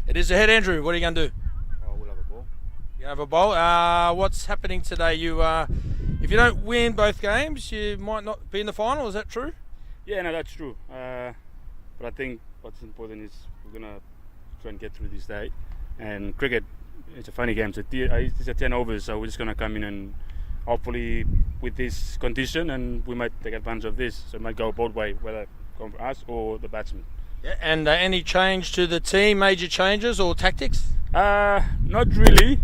It is ahead, Andrew. What are you going to do? Oh, we'll have a ball. You have a bowl. What's happening today? If you don't win both games, you might not be in the final. Is that true? Yeah, no, that's true. But I think what's important is we're gonna try and get through this day. And cricket, it's a funny game. It's a 10 overs, so we're just gonna come in and hopefully with this condition, and we might take advantage of this. So it might go both ways, whether come for us or the batsman. Yeah. And any change to the team? Major changes or tactics? Not really.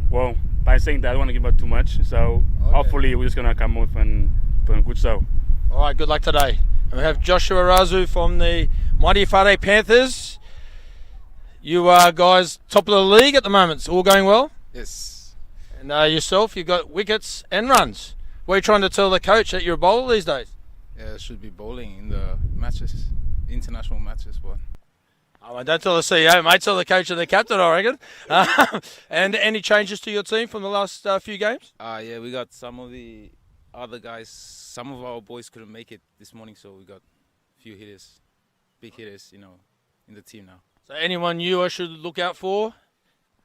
Well, by saying that, I don't want to give out too much. So hopefully we're just gonna come off and put a good show. All right. Good luck today. And we have Joshua Razu from the mighty Efate Panthers. You are guys top of the league at the moment. It's all going well. Yes. And yourself, you've got wickets and runs. What are you trying to tell the coach that you're a bowler these days? Yeah, should be bowling in the matches, international matches, but Oh, don't tell the CEO, mate. Tell the coach and the captain, I reckon. And any changes to your team from the last few games? yeah, we got some of the other guys. Some of our boys couldn't make it this morning, so we got a few hitters, big hitters, in the team now. So anyone new I should look out for?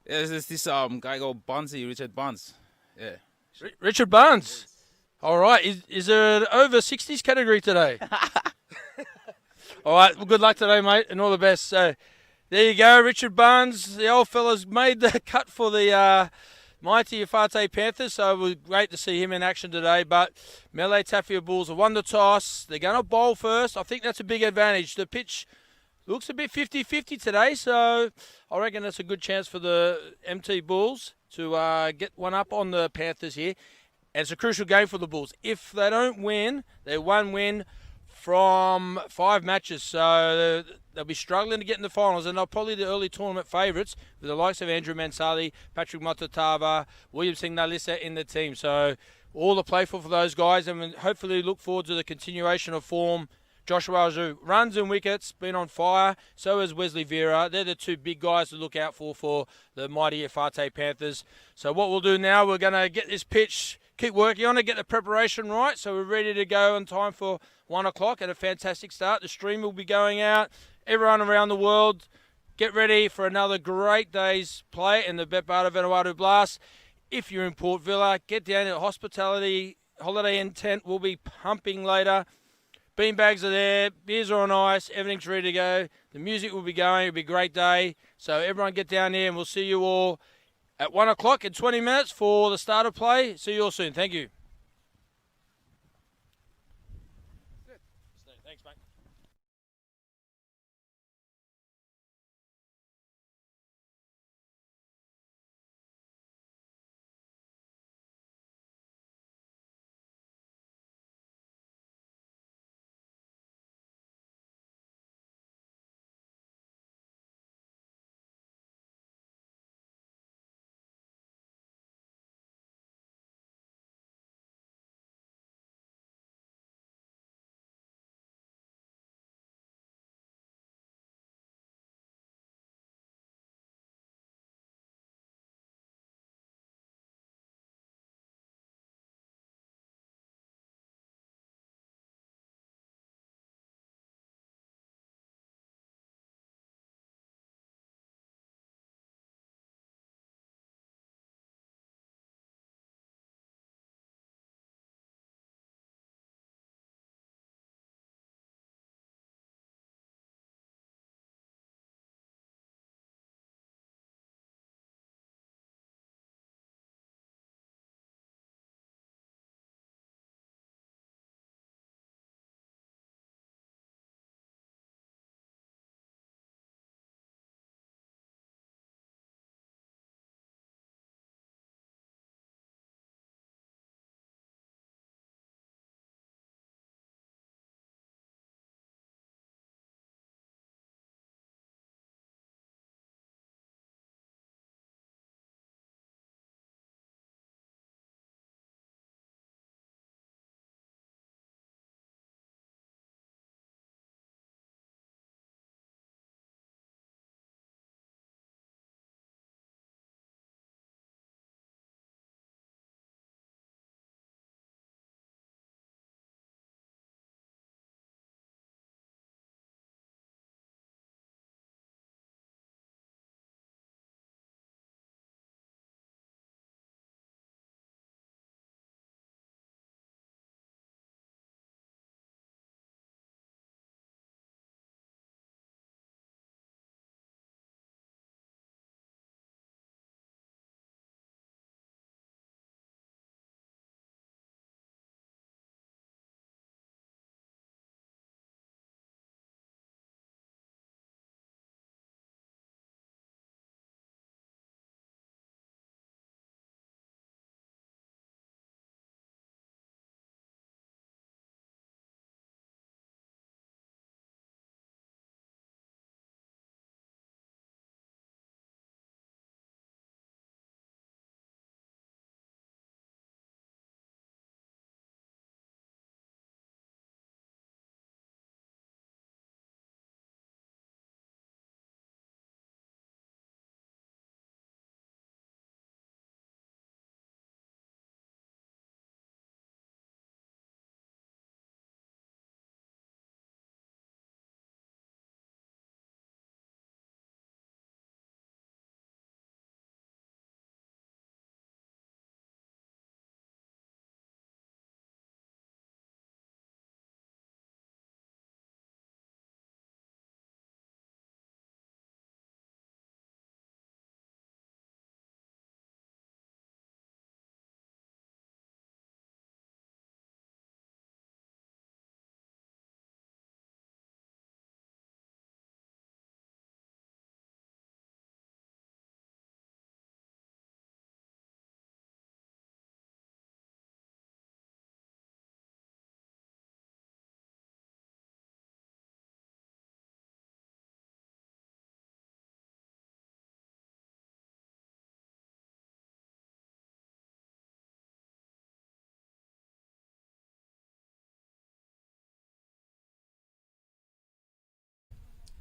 Yeah, there's this guy called Bunsey, Richard Buns. Yeah. Richard Barnes. All right. Is there an over 60s category today? All right. Well, good luck today, mate, and all the best. So there you go. Richard Barnes, the old fella's made the cut for the mighty Efate Panthers, so it was great to see him in action today. But Melee Tafia Bulls have won the toss. They're going to bowl first. I think that's a big advantage. The pitch looks a bit 50-50 today, so I reckon that's a good chance for the MT Bulls to get one up on the Panthers here. And it's a crucial game for the Bulls. If they don't win, they're one win from 5 matches, so they'll be struggling to get in the finals, and they're probably the early tournament favourites with the likes of Andrew Mansali, Patrick Motatava, William Singh Nalissa in the team. So all to play for those guys, and hopefully look forward to the continuation of form. Joshua Azu runs and wickets, been on fire. So is Wesley Vera. They're the two big guys to look out for the mighty Efate Panthers. So what we'll do now, we're going to get this pitch, keep working on it, get the preparation right, so we're ready to go on time for 1 o'clock and a fantastic start. The stream will be going out. Everyone around the world, get ready for another great day's play in the Betbarda Vanuatu Blast. If you're in Port Villa, get down to Hospitality Holiday Inn tent. We'll be pumping later. Beanbags are there, beers are on ice, everything's ready to go. The music will be going, it'll be a great day. So everyone get down there and we'll see you all at 1 o'clock in 20 minutes for the start of play. See you all soon. Thank you. Thanks, mate.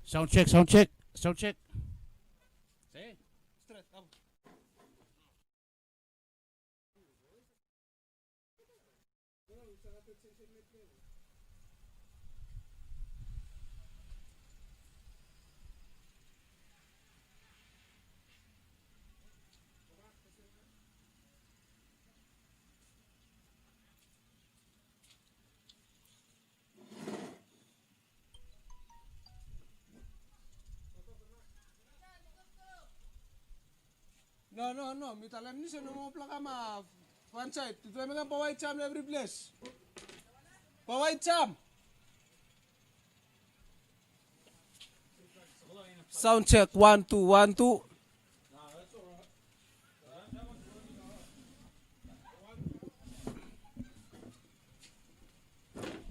Sound check, sound check, sound check. Say, straight up. No. Mitalam ni sa nung plaka ma one side. Ito ay mga pawai cham every place. Pawai cham. Sound check 1 2 1 2.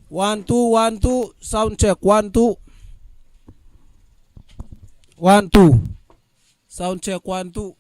One two one two sound check 1 2 1 2 sound check 1 2.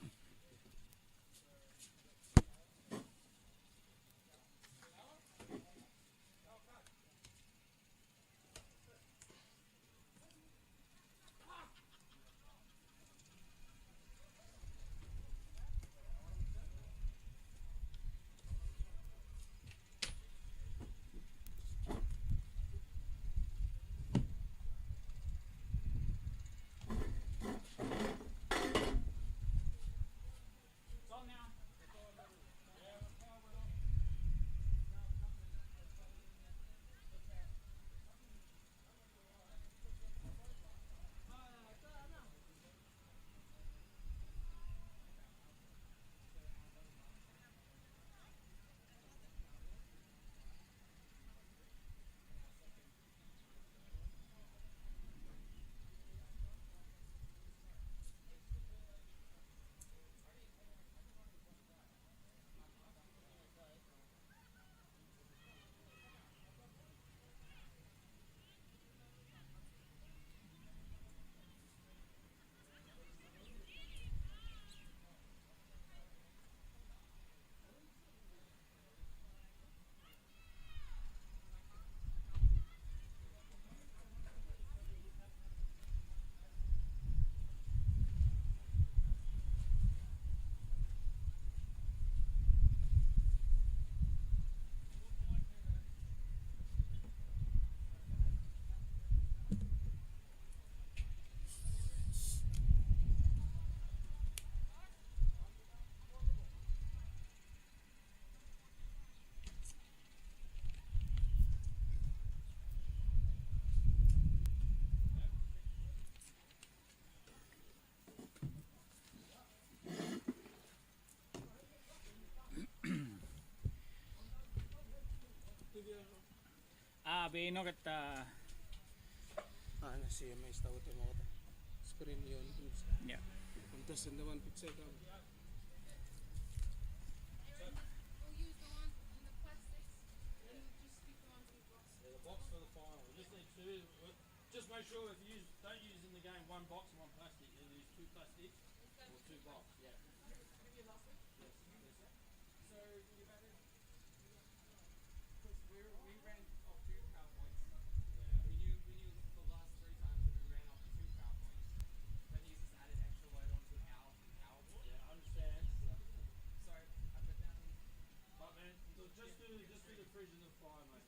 Bino kata Ano siya may stawat yung mga screen yun. yeah. Puntas in the one picture ka. Just make sure if you don't use in the game one box and one plastic, you use two plastics or two box. Yeah. I understand. But man, just do the fridge and the fire, mate.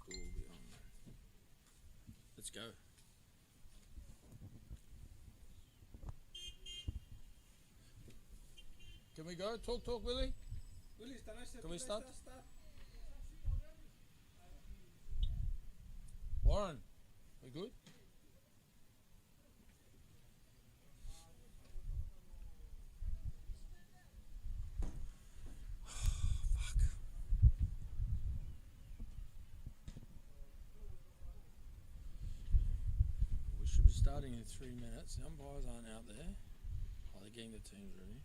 score will be on. Let's go. Can we go? Talk, Willie. Can we start? Warren, we good? We should be starting in 3 minutes. The umpires aren't out there. Oh, they're getting the teams ready.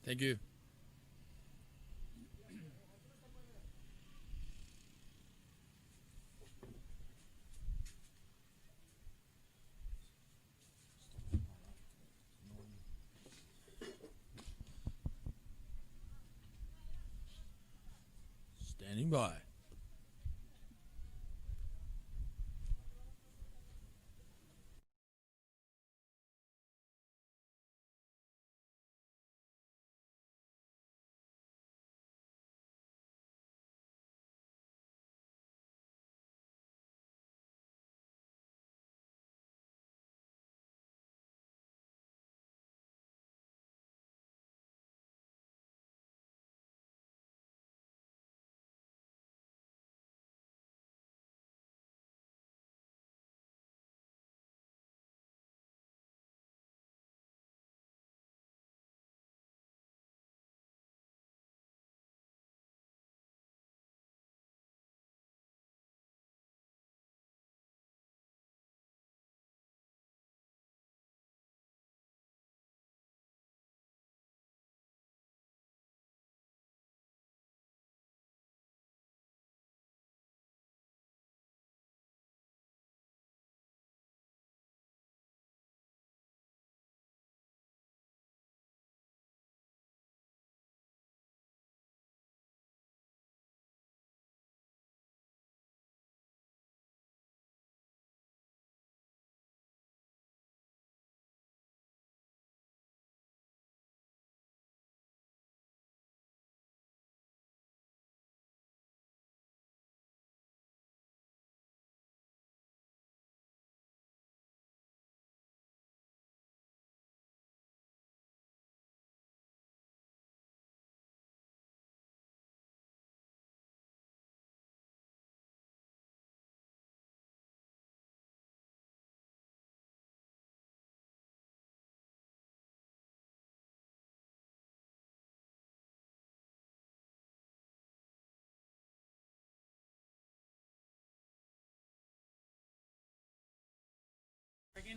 Thank you. Standing by.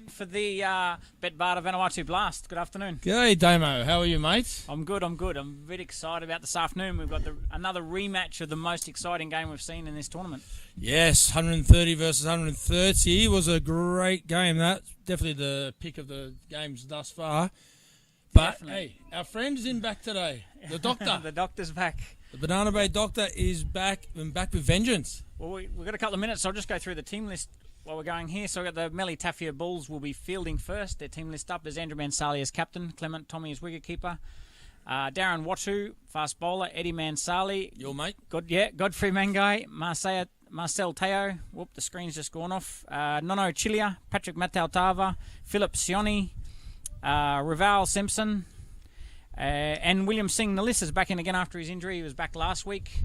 For the Betbarda Vanuatu Blast. Good afternoon. G'day, Damo. How are you, mate? I'm good. I'm very excited about this afternoon. We've got another rematch of the most exciting game we've seen in this tournament. Yes, 130 versus 130 was a great game. That definitely the pick of the games thus far. But Definitely. hey, our friend is in back today. The doctor, The doctor's back. the Banana Bay doctor is back and back with vengeance. Well, we've got a couple of minutes, so I'll just go through the team list while we're going here. So we've got the Melly Tafia Bulls will be fielding first. Their team list up is Andrew Mansali as captain, Clement Tommy as wicketkeeper, Darren Watu, fast bowler, Eddie Mansali, Your mate? Godfrey Mangai, Marcel Teo, whoop, the screen's just gone off, Nono Chilia, Patrick Matautava, Philip Sioni, Raval Simpson, and William Singh Nalis is back in again after his injury. He was back last week.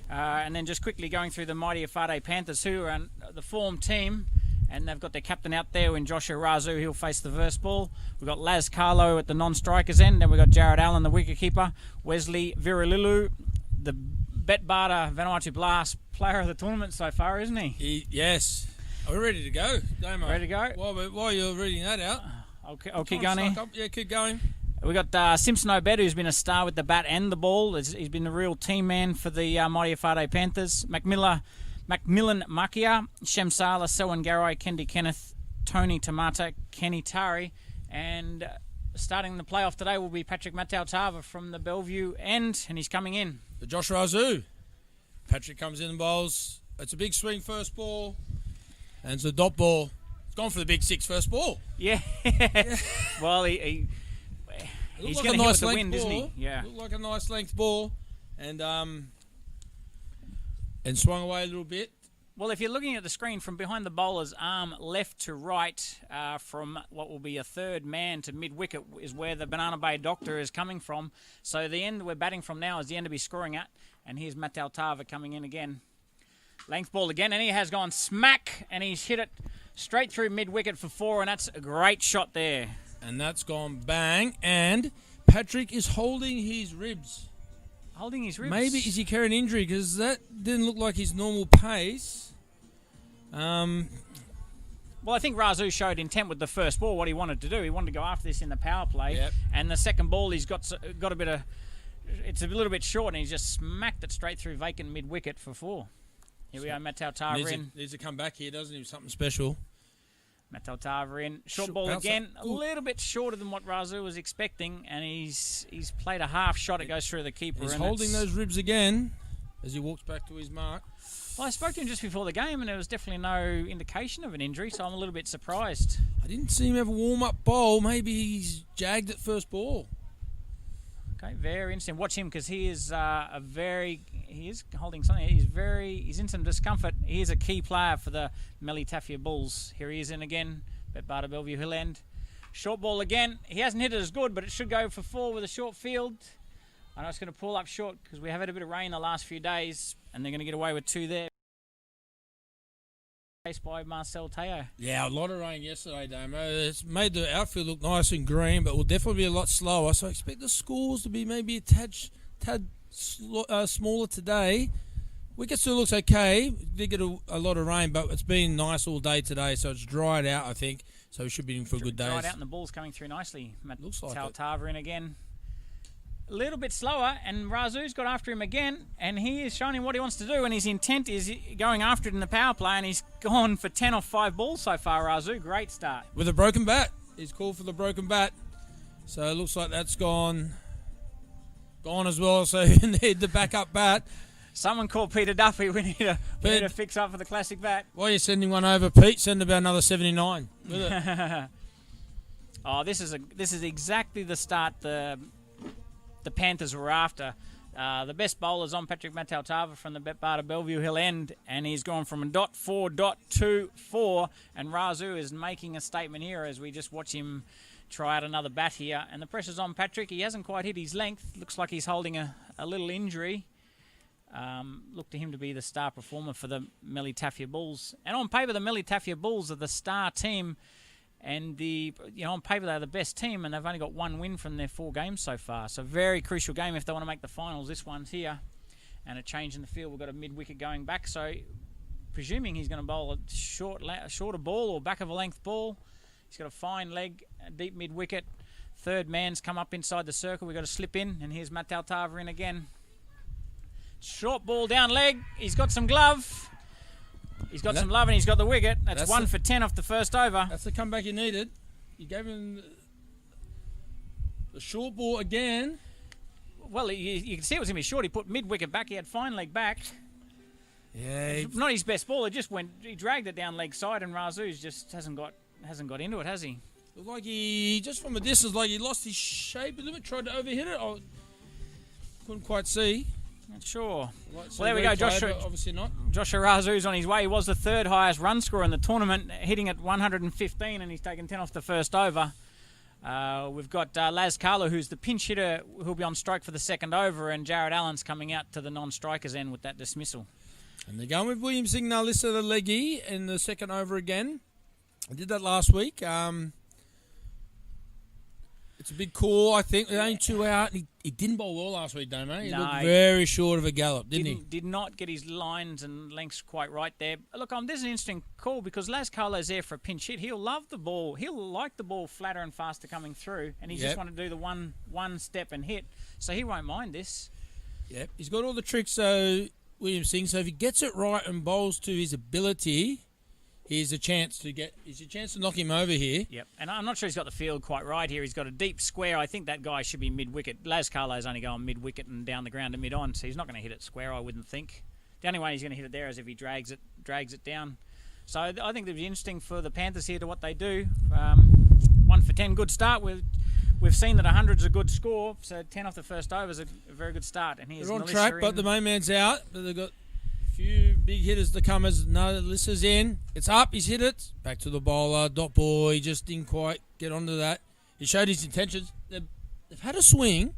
And then just quickly going through the mighty Efate Panthers, who are the form team, and they've got their captain out there in Joshua Razu. He'll face the first ball. We've got Laz Carlo at the non-strikers end. Then we've got Jared Allen, the wicketkeeper. Wesley Virililu, the Betbarda Vanuatu Blast player of the tournament so far, isn't he? Yes. Are we ready to go, Damo? Ready to go? While you're reading that out. I'll keep going here. Yeah, keep going. We've got Simpson Obed, who's been a star with the bat and the ball. He's been a real team man for the mighty Efate Panthers. Macmillan Makia, Shemsala, Selwyn Garai, Kendi Kenneth, Tony Tamata, Kenny Tari. And starting the playoff today will be Patrick Matautava from the Bellevue end, and he's coming in. The Josh Razu. Patrick comes in and bowls It's a big swing first ball. And it's a dot ball. It's gone for the big 6 first ball. Yeah. Well, he's Looked going to like a hit nice with the length wind, ball. isn't he? Yeah. Looked like a nice length ball. And swung away a little bit. Well, if you're looking at the screen from behind the bowler's arm, left to right, from what will be a third man to mid-wicket is where the Banana Bay Doctor is coming from. So the end we're batting from now is the end to be scoring at. And here's Mattel Tava coming in again. Length ball again, and he has gone smack, and he's hit it straight through mid-wicket for 4, and that's a great shot there. And that's gone bang. And Patrick is holding his ribs. Holding his ribs. Maybe is he carrying injury? Because that didn't look like his normal pace. Well, I think Razoo showed intent with the first ball, what he wanted to do. He wanted to go after this in the power play. Yep. And the second ball, he's got a bit of... It's a little bit short, and he's just smacked it straight through vacant mid-wicket for 4. Here we go, Mattel Tava in. Needs to come back here, doesn't he? Something special. Mattel Tava in. Short Short ball bounce again. up. A little bit shorter than what Razoo was expecting, and he's played a half shot. It goes through the keeper. He's and holding it's- those ribs again as he walks back to his mark. Well, I spoke to him just before the game, and there was definitely no indication of an injury, so I'm a little bit surprised. I didn't see him have a warm-up bowl. Maybe he's jagged at first ball. Okay, very interesting. Watch him because he is he is holding something. He's in some discomfort. He is a key player for the Melitafia Bulls. Here he is in again. Betbata Bellevue Hill End. Short ball again. He hasn't hit it as good, but it should go for 4 with a short field. I know it's going to pull up short because we have had a bit of rain the last few days, and they're going to get away with 2 there. Chased by Marcel Teo. Yeah, a lot of rain yesterday, Damo. It's made the outfield look nice and green, but will definitely be a lot slower. So I expect the scores to be maybe a tad smaller today. Wicket still looks okay. Did get a lot of rain, but it's been nice all day today, so it's dried out, I think. So we should be in for a good day. Dried out, and the ball's coming through nicely. Looks like it. Tava in again. A little bit slower, and Razoo's got after him again, and he is showing him what he wants to do, and his intent is going after it in the power play, and he's gone for 10 off 5 balls so far, Razoo. Great start. With a broken bat. He's called for the broken bat. So it looks like that's gone as well, so you need the backup bat. Someone called Peter Duffy. We need to fix up for the classic bat. Why are you sending one over, Pete? Send about another 79 with it. Oh, this is exactly the start the Panthers were after. The best bowler's on Patrick Mattel-Tava from the Betbata Bellevue Hill End, and he's gone from a .4.24, and Razoo is making a statement here as we just watch him try out another bat here, and the pressure's on Patrick. He hasn't quite hit his length. Looks like he's holding a little injury. Look to him to be the star performer for the Melitafia Bulls. And on paper, the Melitafia Bulls are the star team, and on paper they're the best team, and they've only got 1 win from their 4 games so far. So very crucial game if they want to make the finals. This one's here, and a change in the field. We've got a mid-wicket going back, so presuming he's going to bowl a shorter ball or back of a length ball. He's got a fine leg, a deep mid-wicket. Third man's come up inside the circle. We've got to slip in, and here's Mattel-Tava in again. Short ball down leg. He's got some glove. He's got some love, and he's got the wicket. That's 1 for 10 off the first over. That's the comeback you needed. You gave him the short ball again. Well, you can see it was going to be short. He put mid-wicket back. He had fine leg back. Yeah. Not his best ball. He dragged it down leg side, and Razoo's just hasn't got into it, has he? Looked like he, just from a distance, like he lost his shape a little bit, tried to overhit it. I couldn't quite see. Not sure. Well, there we go. Joshua, obviously not. Joshua Razoo's on his way. He was the 3rd highest run scorer in the tournament, hitting at 115, and he's taken 10 off the first over. We've got Laz Carlo, who's the pinch hitter, who'll be on strike for the 2nd over, and Jared Allen's coming out to the non-strikers end with that dismissal. And they're going with William Signal, Lissa the leggy, in the 2nd over again. I did that last week. It's a big call, I think. They're only 2 out. He didn't bowl well last week, Damo. He looked very short of a gallop, didn't he? Did not get his lines and lengths quite right there. Look, this is an interesting call because Laz Carlo's there for a pinch hit. He'll love the ball. He'll like the ball flatter and faster coming through, and he just want to do the one step and hit. So he won't mind this. Yep, he's got all the tricks, so William Singh. So if he gets it right and bowls to his ability, here's a chance to knock him over here. Yep, and I'm not sure he's got the field quite right here. He's got a deep square. I think that guy should be mid-wicket. Laz Carlo's only going mid-wicket and down the ground to mid-on, so he's not going to hit it square, I wouldn't think. The only way he's going to hit it there is if he drags it down. So I think it'll be interesting for the Panthers here to what they do. 1 for 10, good start. We've seen that 100's a good score, so 10 off the first over is a very good start. And here's They're on Nalissa track, in. but the main man's out. But they've got a few big hitters to come as Nalissa's in. It's up, he's hit it. Back to the bowler, dot ball. He just didn't quite get onto that. He showed his intentions. They've had a swing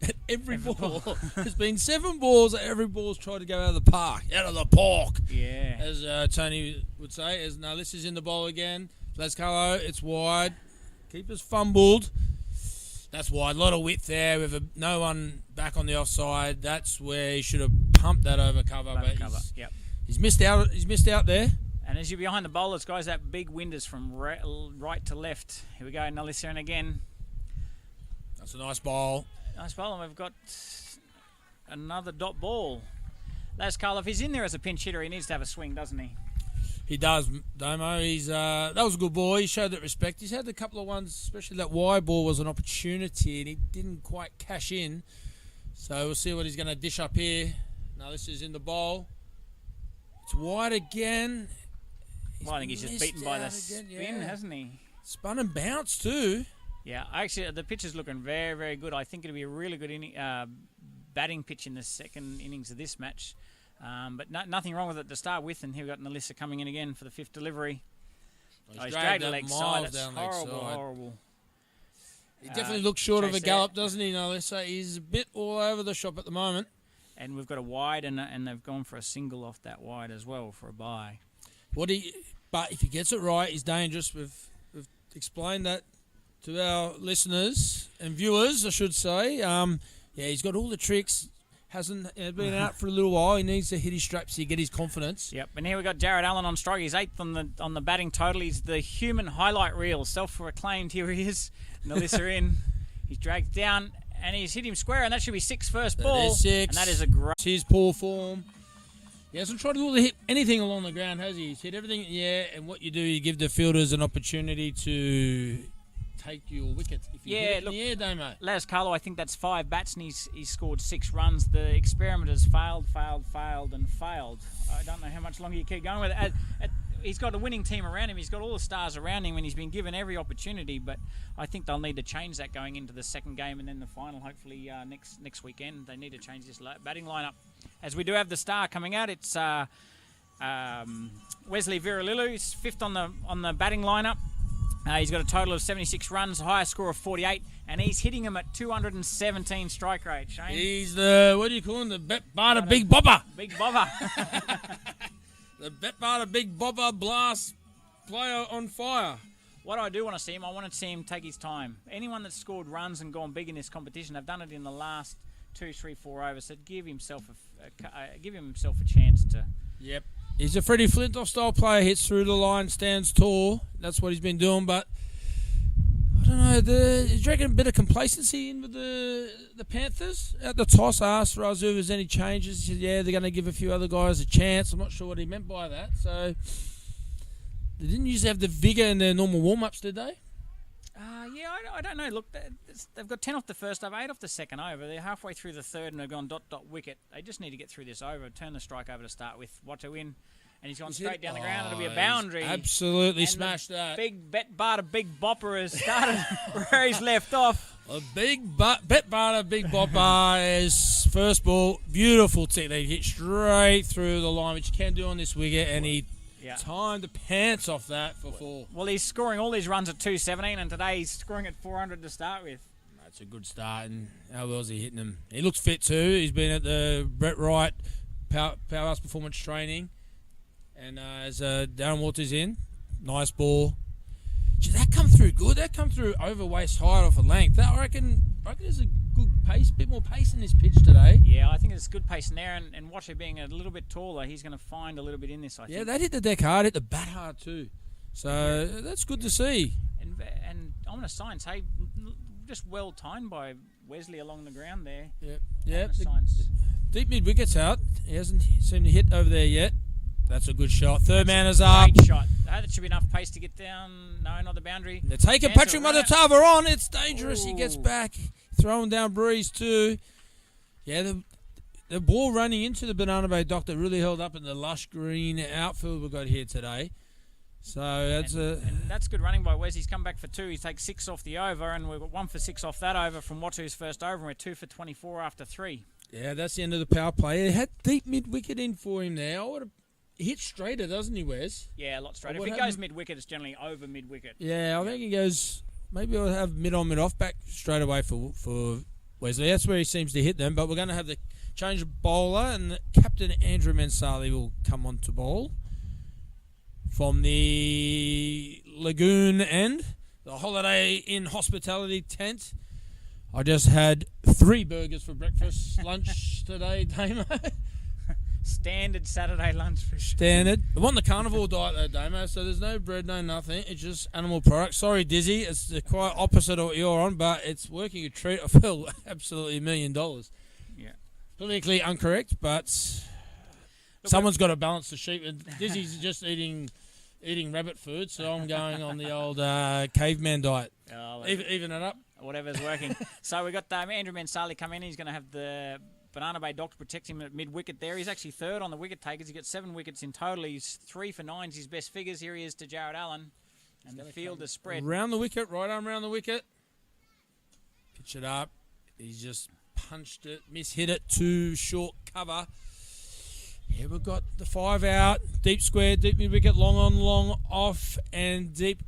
at every ball. There's been 7 balls that every ball's tried to go out of the park. Out of the park. Yeah. As Tony would say. As Nalissa's in the bowl again. Lascalo, it's wide. Keeper's fumbled. That's wide. A lot of width there with no one back on the offside. That's where he should have pumped that over cover. Yep. He's missed out. He's missed out there. And as you're behind the bowlers, guys, that big wind is from right to left. Here we go, Nalissa in again. That's a nice bowl. Nice bowl, and we've got another dot ball. Lascalo, if he's in there as a pinch hitter, he needs to have a swing, doesn't he? He does, Domo. That was a good ball. He showed that respect. He's had a couple of ones, especially that wide ball was an opportunity, and he didn't quite cash in. So we'll see what he's going to dish up here. Now this is in the bowl. It's wide again. Well, I think he's just beaten by the again, spin, hasn't he? Spun and bounced too. Yeah, actually, the pitch is looking very, very good. I think it'll be a really good batting pitch in the second innings of this match. But nothing wrong with it to start with. And here we've got Nalissa coming in again for the 5th delivery. He's dragged the leg side. That's horrible. He definitely looks short of a gallop, doesn't he, Nalissa? He's a bit all over the shop at the moment. And we've got a wide, and they've gone for a single off that wide as well for a bye. But if he gets it right, he's dangerous. We've explained that to our listeners and viewers, I should say. He's got all the tricks. Hasn't been out for a little while. He needs to hit his straps to get his confidence. Yep, and here we got Jared Allen on strike. He's 8th on the batting total. He's the human highlight reel, self-proclaimed. Here he is. Nalissa in. He's dragged down, and he's hit him square, and that should be 6 first ball. That is 6. And that is a great... His poor form. He hasn't tried to hit anything along the ground, has he? He's hit everything, and what you do, you give the fielders an opportunity to take your wicket. If you hit it in the air, Damo. Lascalo, I think that's 5 bats, and he's scored 6 runs. The experiment has failed, and failed. I don't know how much longer you keep going with it. He's got a winning team around him. He's got all the stars around him, and he's been given every opportunity. But I think they'll need to change that going into the second game and then the final, hopefully next weekend. They need to change this batting lineup. As we do have the star coming out, it's Wesley Viralilu. He's 5th on the batting lineup. He's got a total of 76 runs, highest score of 48, and he's hitting him at 217 strike rate. Shane? He's the, what do you call him? The Bet Barter Big Bopper. Big Bopper. The Bet Barter Big Bopper blast player on fire. What I do want to see him, I want to see him take his time. Anyone that's scored runs and gone big in this competition, they've done it in the last 2, 3, 4 overs. So give himself a chance to. Yep. He's a Freddie Flintoff style player, hits through the line, stands tall. That's what he's been doing, but I don't know. Do you reckon a bit of complacency in with the Panthers? At the toss, I asked Razu if there's any changes. He said, yeah, they're going to give a few other guys a chance. I'm not sure what he meant by that. So they didn't usually have the vigour in their normal warm-ups, did they? I don't know. Look, they've got 10 off the first over, 8 off the second over. They're halfway through the third and they've gone dot wicket. They just need to get through this over, turn the strike over to start with. Watu in, and he's gone straight down the ground. It'll be a boundary. Absolutely and smashed that. Big Bet Barter Big Bopper has started where he's left off. A Bet Barter Big Bopper is first ball. Beautiful technique. Hit straight through the line, which you can do on this wicket, and he timed the pants off that for 4. Well, he's scoring all these runs at 217, and today he's scoring at 400 to start with. That's a good start, and how well is he hitting them? He looks fit too. He's been at the Brett Wright Powerhouse Performance Training, and as Darren Walters in, nice ball. Gee, that come through good. That come through over waist height off a length. That I reckon there's a good pace, bit more pace in this pitch today. Yeah, I think there's good pace in there, and Watcher being a little bit taller, he's going to find a little bit in this, I think. Yeah, they hit the deck hard, hit the bat hard too. So that's good to see. And I'm going to sign, say, just well timed by Wesley along the ground there. Yep. Deep mid wicket's out. He hasn't seemed to hit over there yet. That's a good shot. Third man is up. Great shot. That should be enough pace to get down. No, not the boundary. They're taking Patrick Matatava on. It's dangerous. He gets back. Throwing down breeze too. Yeah, the ball running into the Banana Bay Doctor really held up in the lush green outfield we've got here today. So that's and that's good running by Wes. He's come back for 2. He takes 6 off the over, and we've got 1 for 6 off that over from Watu's first over, and we're 2 for 24 after 3. Yeah, that's the end of the power play. He had deep mid-wicket in for him there. I would have hit straighter, doesn't he, Wes? Yeah, a lot straighter. If he goes mid-wicket, it's generally over mid-wicket. Yeah, I think he goes... Maybe I'll have mid-on, mid-off back straight away for Wesley. That's where he seems to hit them, but we're going to have the change of bowler, and Captain Andrew Mansali will come on to bowl from the Lagoon end, the Holiday Inn hospitality tent. I just had 3 burgers for breakfast, lunch today, Damo. Standard Saturday lunch for sure. Standard. I'm on the carnivore diet though, Damo, so there's no bread, no nothing. It's just animal products. Sorry, Dizzy, it's the quite opposite of what you're on, but it's working a treat. I feel absolutely $1 million. Yeah. Politically incorrect, but someone's got to balance the sheep. And Dizzy's just eating rabbit food, so I'm going on the old caveman diet. Even it up. Whatever's working. So we got Andrew Mansali come in. He's going to have the Banana Bay Doctor protect him at mid-wicket there. He's actually 3rd on the wicket takers. He got 7 wickets in total. He's 3 for 9. His best figures. Here he is to Jared Allen. And the field is spread. Round the wicket, right arm round the wicket. Pitch it up. He's just punched it, mishit it, too short cover. Here we've got the 5 out, deep square, deep mid-wicket, long on, long off, and deep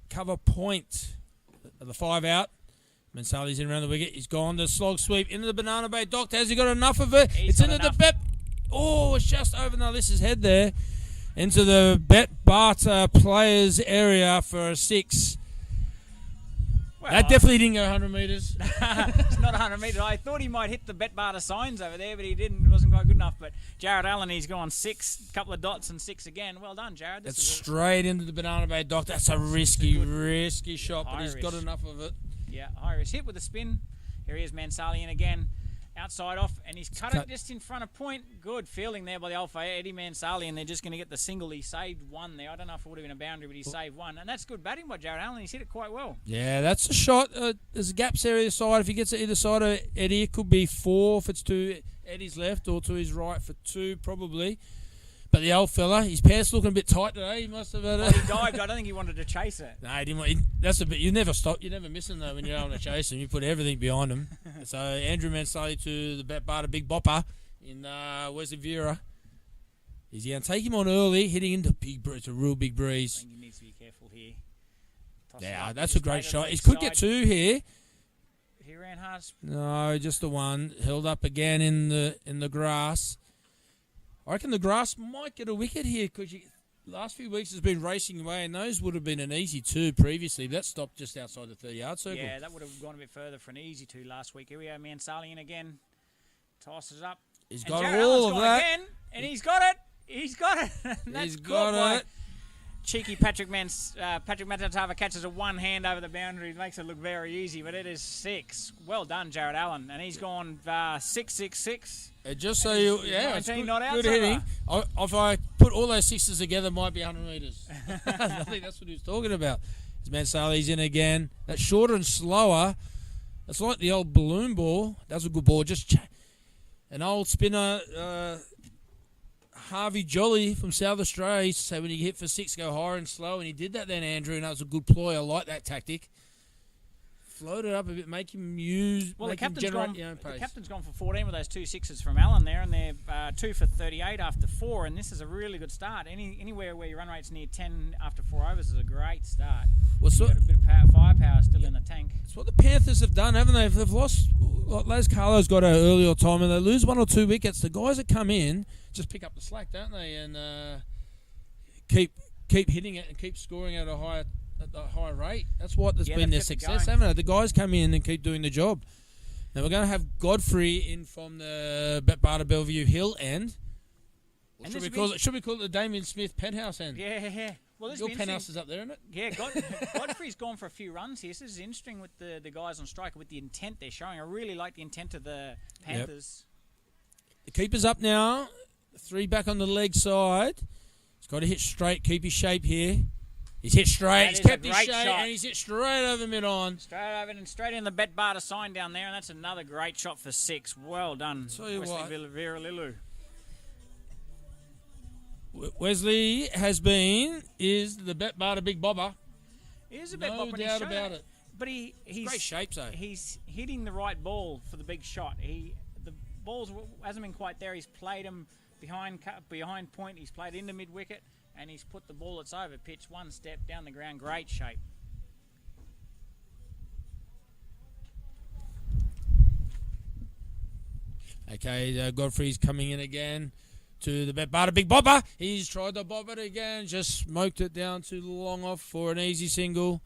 cover point. The 5 out. Mansali's in around the wicket. He's gone to slog sweep into the Banana Bay Doctor. Has he got enough of it? It's into the bet. Oh, it's just over Nalissa's head there. Into the Bet Barter players area for a 6. Well, that definitely didn't go 100 metres. It's not 100 metres. I thought he might hit the Bet Barter signs over there, but he didn't. It wasn't quite good enough. But Jared Allen, he's gone 6, a couple of dots and 6 again. Well done, Jared. That's straight into the Banana Bay Doctor. That's a risky shot, but he's got enough of it. Yeah, Irish hit with a spin. Here he is, Mansali in again. Outside off, and he's cut it just in front of point. Good fielding there by the Alpha Eddie Mansali, and they're just going to get the single. He saved 1 there. I don't know if it would have been a boundary, but he saved 1. And that's good batting by Jared Allen. He's hit it quite well. Yeah, that's a shot. There's gaps there either side. If he gets it either side of Eddie, it could be 4 if it's to Eddie's left, or to his right for 2 probably. But the old fella, his pants looking a bit tight today. He must have had he dived. I don't think he wanted to chase it. No, he didn't want. That's a bit. You never stop. You never miss him though when you're on to chase him. You put everything behind him. So Andrew Mansali to the Bet Barter Big Bopper in Wesley Vera. Is he going to take him on early, hitting into big breeze? It's a real big breeze. I think he needs to be careful here. Yeah, that's a great shot. He could get 2 here. He ran hard. No, just the 1. Held up again in the grass. I reckon the grass might get a wicket here because last few weeks has been racing away, and those would have been an easy 2 previously. That stopped just outside the 30-yard circle. Yeah, that would have gone a bit further for an easy 2 last week. Here we go, Mansali in again. Tosses up. He's and got Jared all Allen's of that. Again, and he's got it. He's got it. He's got it. Cheeky Patrick Matatava catches a 1 hand over the boundary. Makes it look very easy, but it is 6. Well done, Jared Allen. And he's gone 6-6-6. Just so you, it's good, not out good hitting. If I put all those 6s together, it might be 100 metres. I think that's what he was talking about. As Mansali's in again. That's shorter and slower. It's like the old balloon ball. That's a good ball. Just an old spinner, Harvey Jolly from South Australia used to say when you hit for 6, go higher and slow, and he did that then, Andrew, and that was a good ploy. I like that tactic. Float it up a bit, make him use. Well, the captain's gone for 14 with those 2 6s from Allen there, and they're 2 for 38 after 4, and this is a really good start. Anywhere where your run rate's near 10 after 4 overs is a great start. You've got a bit of firepower still in the tank. It's what the Panthers have done, haven't they? If they've lost, like Les Carlo's got an earlier time, and they lose 1 or 2 wickets, the guys that come in just pick up the slack, don't they? And keep hitting it and keep scoring at a high rate. That's what has been their success, haven't it? The guys come in and keep doing the job. Now we're going to have Godfrey in from the Bet Barter Bellevue Hill end. Should we call it the Damien Smith penthouse end? Yeah. Well, your penthouse is up there, isn't it? Yeah, Godfrey's gone for a few runs here. So this is interesting with the guys on strike, with the intent they're showing. I really like the intent of the Panthers. Yep. The keeper's up now. 3 back on the leg side. He's got to hit straight, keep his shape here. He's hit straight. That He's is a kept his great shape, shot. and he's hit straight over mid-on. Straight over and straight in the bet bar to sign down there, and that's another great shot for 6. Well done, Tell you what. Wesley Viralilu. Wesley is the bet bar to Big Bobber. He is a bet No bopper, doubt about it. But he's Great shapes, though. He's hitting the right ball for the big shot. The balls hasn't been quite there. He's played them behind point. He's played into mid wicket, and he's put the ball that's over pitch one step down the ground. Great shape. Okay, Godfrey's coming in again to the bet bar to Big Bobber. He's tried to bob it again, just smoked it down to the long off for an easy single.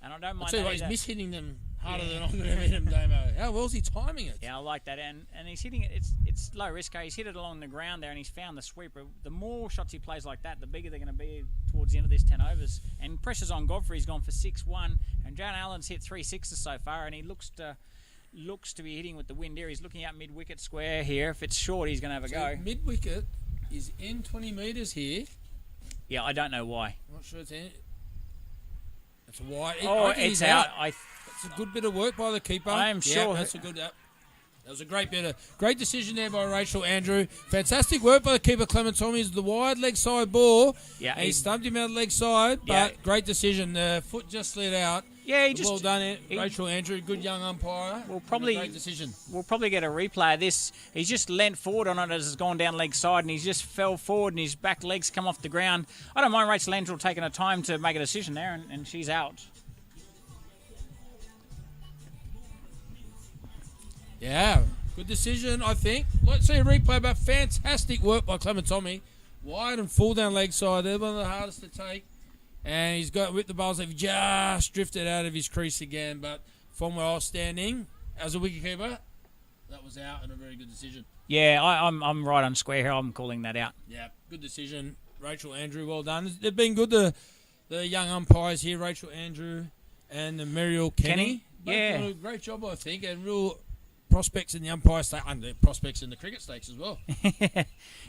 And I don't mind I'll tell you that what, he's either. mishitting them harder than I'm going to hit him, Damo. How well's he timing it? Yeah, I like that, and he's hitting it. It's low risk. He's hit it along the ground there, and he's found the sweeper. The more shots he plays like that, the bigger they're going to be towards the end of this 10 overs. And pressure's on Godfrey. He's gone for 6-1, and John Allen's hit 3 sixes so far, and he looks to be hitting with the wind here. He's looking out mid wicket square here. If it's short, he's going to have a go. Mid wicket is in 20 metres here. Yeah, I don't know why. I'm not sure it's in. It's wide. Oh, I think it's he's out. It's a good bit of work by the keeper. I am sure. That's a good. That was a great great decision there by Rachel Andrew. Fantastic work by the keeper Clement Tommy's the wide leg side ball. Yeah, and he stumped him out leg side, but Yeah. great decision. The foot just slid out. Yeah, he just well done, Rachel Andrew. Good young umpire. Well, probably great decision. We'll probably get a replay of this. He's just leant forward on it as it's gone down leg side, and he's just fell forward, and his back legs come off the ground. I don't mind Rachel Andrew taking her time to make a decision there, and she's out. Yeah, good decision, I think. Let's see a replay, but fantastic work by Clement Tommy. Wide and full down leg side. They're one of the hardest to take. And he's got with the balls. They've just drifted out of his crease again. But from where I was standing, as a wicketkeeper, that was out and a very good decision. Yeah, I'm right on square here. I'm calling that out. Yeah, good decision. Rachel Andrew, well done. They've been good, the young umpires here, Rachel Andrew and the Muriel Kenny. Both Yeah. did a great job, I think, and real prospects in the umpire state and the prospects in the cricket stakes as well.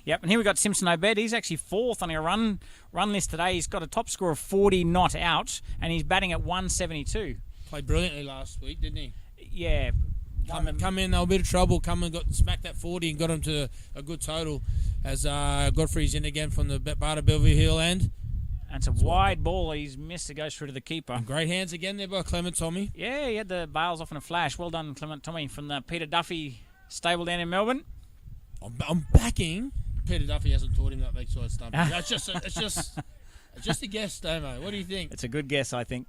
Yep, and here we got Simpson Obed. He's actually fourth on our run list today. He's got a top score of 40 not out, and he's batting at 172. Played brilliantly last week, didn't he? Yeah. Come in, they were a bit of trouble. Come and smacked that 40 and got him to a good total. As Godfrey's in again from the Barter Bellevue Hill end. And it's a wide ball. He's missed. It goes through to the keeper. Great hands again there by Clement Tommy. Yeah, he had the bails off in a flash. Well done, Clement Tommy, from the Peter Duffy stable down in Melbourne. I'm backing. Peter Duffy hasn't taught him that leg side stumping. It's just a guess, Damo. What do you think? It's a good guess, I think.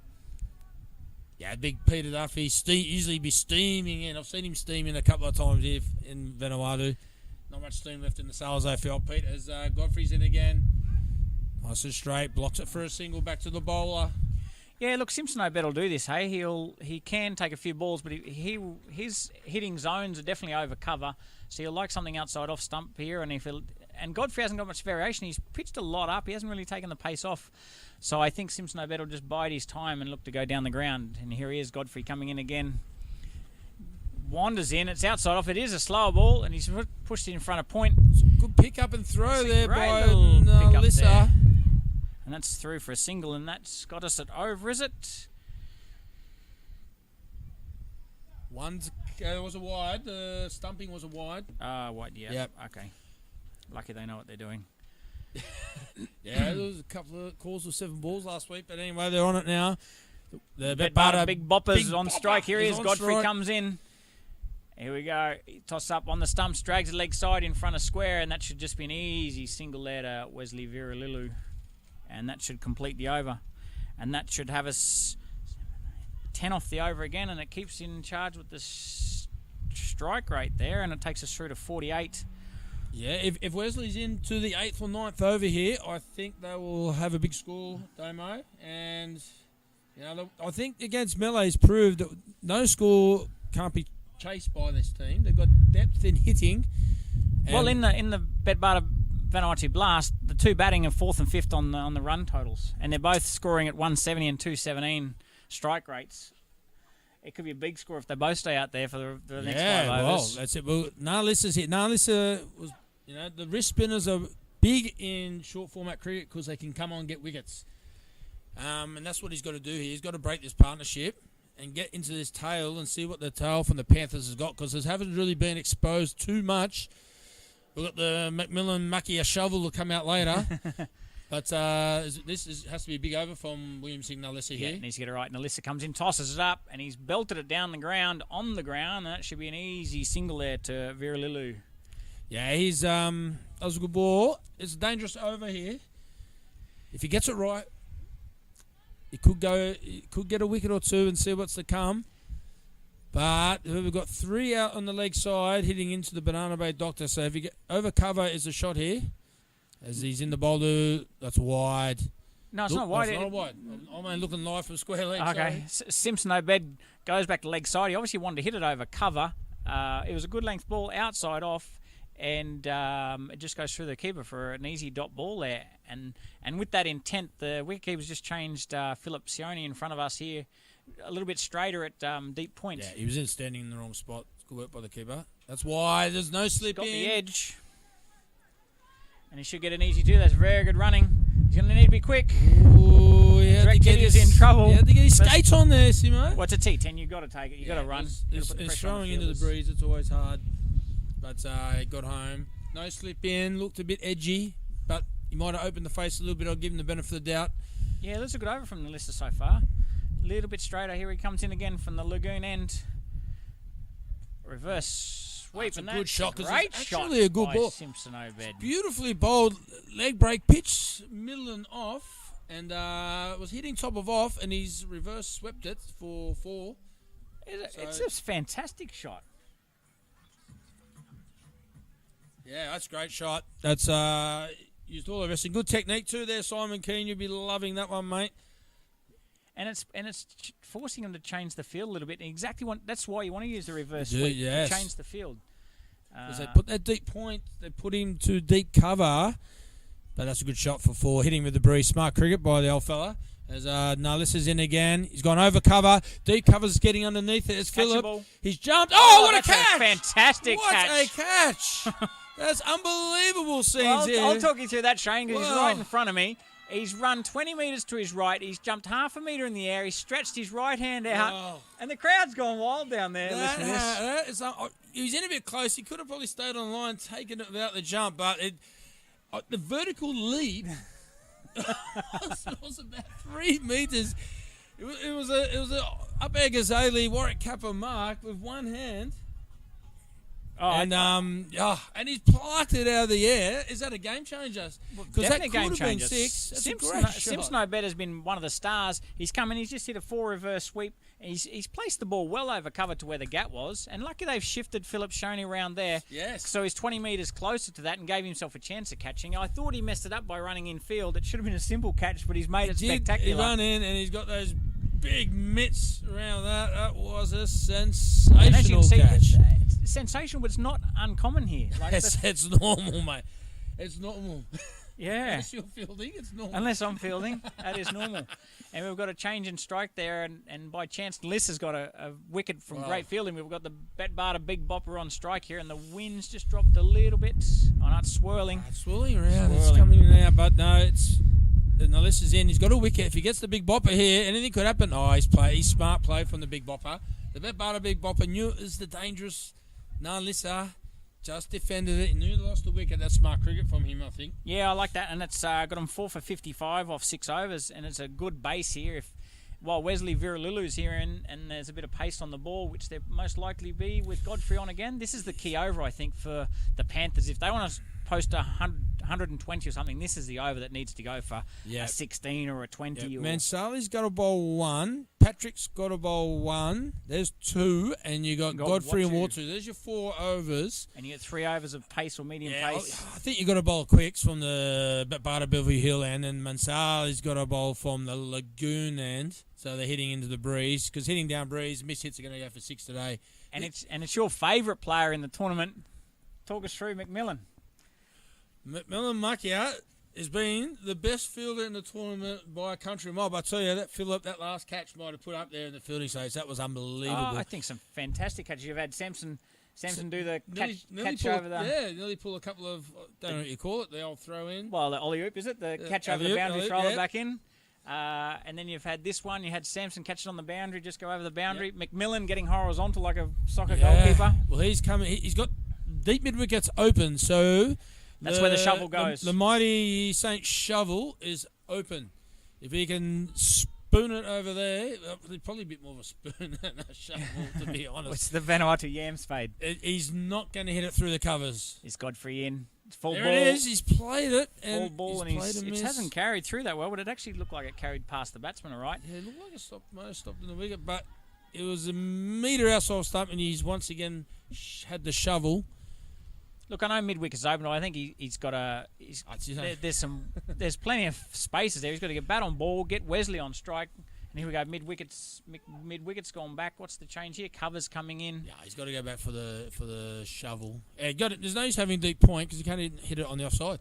Yeah, big Peter Duffy usually be steaming in. I've seen him steaming a couple of times here in Vanuatu. Not much steam left in the sails though, Phil. Pete, as Godfrey's in again. Nice and straight, blocks it for a single back to the bowler. Yeah, look, Simpson I bet will do this. Hey, he can take a few balls, but his hitting zones are definitely over cover, so he'll like something outside off stump here. And Godfrey hasn't got much variation. He's pitched a lot up. He hasn't really taken the pace off, so I think Simpson I bet will just bide his time and look to go down the ground. And here he is, Godfrey coming in again. Wanders in. It's outside off. It is a slower ball, and he's pushed it in front of point. Good pick up and throw there by Lissa. Lissa. And that's through for a single, and that's got us at over, is it? One's was a wide. The stumping was a wide. Wide, yeah. Yep. Okay. Lucky they know what they're doing. Yeah, there was a couple of calls with 7 balls last week, but anyway, they're on it now. The Betbarter Big Boppers on strike. Here he is. on Godfrey strike. comes in. Here we go. He tosses up on the stumps, drags the leg side in front of square, and that should just be an easy single there to Wesley Viralilu. And that should complete the over. And that should have us 10 off the over again, and it keeps in charge with the strike rate there, and it takes us through to 48. Yeah, if Wesley's into the 8th or 9th over here, I think they will have a big score, Damo. And I think against Melee's proved that no score can't be chased by this team. They've got depth in hitting. Well, in the Betbarter Vanuatu Blast, the two batting are 4th and 5th on the run totals, and they're both scoring at 170 and 217 strike rates. It could be a big score if they both stay out there for the next 5 overs. Well, that's it. Well, Narlissa's hit. Narlissa was, the wrist spinners are big in short format cricket because they can come on and get wickets. And that's what he's got to do here. He's got to break this partnership and get into this tail and see what the tail from the Panthers has got, because they haven't really been exposed too much. We've got the Macmillan Mackie shovel will come out later. But has to be a big over from Williamson Nalissa here. Yeah, needs to get it right. Nalissa comes in, tosses it up, and he's belted it down the ground, on the ground. And that should be an easy single there to Viralilu. Yeah, that was a good ball. It's a dangerous over here. If he gets it right, he could get a wicket or two and see what's to come. But we've got 3 out on the leg side, hitting into the Banana Bay Doctor. So if you get over cover, is a shot here. As he's in the bowler, that's wide. No, it's not wide. It's not wide. I'm looking live from square leg. Okay, Simpson Obed goes back to leg side. He obviously wanted to hit it over cover. It was a good length ball outside off, and it just goes through the keeper for an easy dot ball there. And with that intent, the wicketkeeper's just changed Philip Sione in front of us here, a little bit straighter at deep point. Yeah, he was standing in the wrong spot. Good work by the keeper. That's why there's no slip in. Got the edge. And he should get an easy 2. That's very good running. He's going to need to be quick. Ooh, he had to get his in trouble. He had to get his skates on there, Simo. What's a T10? You've got to take it. You've got to run. It's throwing into the breeze. It's always hard. But he got home. No slip in. Looked a bit edgy. But he might have opened the face a little bit. I'll give him the benefit of the doubt. Yeah, that's a good over from the Lister so far. A little bit straighter. Here he comes in again from the Lagoon end. Reverse sweep. That's a good shot. Great it's shot. Actually a good ball. Simpson Obed. Beautifully bowled leg break pitch, middle and off, and was hitting top of off, and he's reverse swept it for 4. It's a fantastic shot. Yeah, that's a great shot. That's used all the rest. Good technique too there, Simon Keane. You'll be loving that one, mate. And it's forcing him to change the field a little bit. And that's why you want to use the reverse sweep to change the field. Because they put that deep point, they put him to deep cover. But that's a good shot for 4. Hitting with the breeze. Smart cricket by the old fella. As Nalissa's in again. He's gone over cover. Deep cover's getting underneath it. It's Phillip. He's jumped. Oh, what a catch! A fantastic catch. What a catch! That's unbelievable scenes here. I'll talk you through that, Shane, because he's right in front of me. He's run 20 metres to his right. He's jumped half a metre in the air. He's stretched his right hand out. And the crowd's gone wild down there. He was in a bit close. He could have probably stayed on line, taken it without the jump. But the vertical leap was about 3 metres. It was a up air Ghazali, Warwick Kappa mark with one hand. And he's plucked it out of the air. Is that a game changer? Because that could have been 6. That's a great shot. Simpson Obed has been one of the stars. He's come in. He's just hit a 4 reverse sweep. He's placed the ball well over cover to where the gap was. And lucky they've shifted Philip Shoney around there. Yes. So he's 20 metres closer to that and gave himself a chance of catching. I thought he messed it up by running in field. It should have been a simple catch, but he's made it spectacular. He run in and he's got those big mitts around that. That was a sensational catch. Sensational, but it's not uncommon here. It's normal, mate. It's normal. Yeah. Unless you're fielding, it's normal. Unless I'm fielding, that is normal. And we've got a change in strike there, and by chance, Liss has got a wicket from great fielding. We've got the Betbarter Big Bopper on strike here, and the wind's just dropped a little bit. Oh, no, it's swirling. It's swirling around. It's coming in now, but no, the Liss is in. He's got a wicket. If he gets the Big Bopper here, anything could happen. Oh, he's smart play from the Big Bopper. The Betbarter Big Bopper knew it was the dangerous Nalissa, just defended it. He knew he lost the wicket. That's smart cricket from him, I think. Yeah, I like that. And it's got him 4 for 55 off 6 overs. And it's a good base here. While Wesley Viralulu's here and there's a bit of pace on the ball, which there most likely be with Godfrey on again. This is the key over, I think, for the Panthers. If they want to post 120 or something, this is the over that needs to go for a 16 or a 20. Yep. Mansali's got a bowl 1. Patrick's got a bowl 1. There's 2. And you got Godfrey and Watu. There's your 4 overs. And you get 3 overs of pace or medium pace. I think you got a bowl of quicks from the Betbarter Beverly Hill end. And Mansali's got a bowl from the Lagoon end. So they're hitting into the breeze. Because hitting down breeze, miss hits are going to go for 6 today. And it's your favourite player in the tournament. Talk us through Macmillan. Macmillan Macchia has been the best fielder in the tournament by a country mile. But I tell you, that last catch might have put up there in the fielding stage. That was unbelievable. I think some fantastic catches. You've had Samson do the catch over the... Yeah, nearly pull a couple of, don't know what you call it, the old throw in. Well, the ollie-oop, is it? The catch over the boundary, throw it back in. And then you've had this one. You had Sampson catch it on the boundary, just go over the boundary. McMillan getting horizontal like a soccer goalkeeper. Well, he's coming. He's got deep mid wickets open, so That's where the shovel goes. The mighty Saint shovel is open. If he can spoon it over there, probably a bit more of a spoon than a shovel, to be honest. It's the Vanuatu yam spade. He's not going to hit it through the covers. Is Godfrey in? Full There ball. it is. He's played it. Full ball, and played a it miss. hasn't carried through that well, but it actually looked like it carried past the batsman, all right? Yeah, it looked like it might have stopped in the wicket, but it was a metre outside stump, and he's once again had the shovel. Look, I know mid-wicket's open, but I think he's got a... There's plenty of spaces there. He's got to get bat on ball, get Wesley on strike. And here we go, mid-wicket's gone back. What's the change here? Covers coming in. Yeah, he's got to go back for the shovel. There's no use having deep point because he can't hit it on the offside.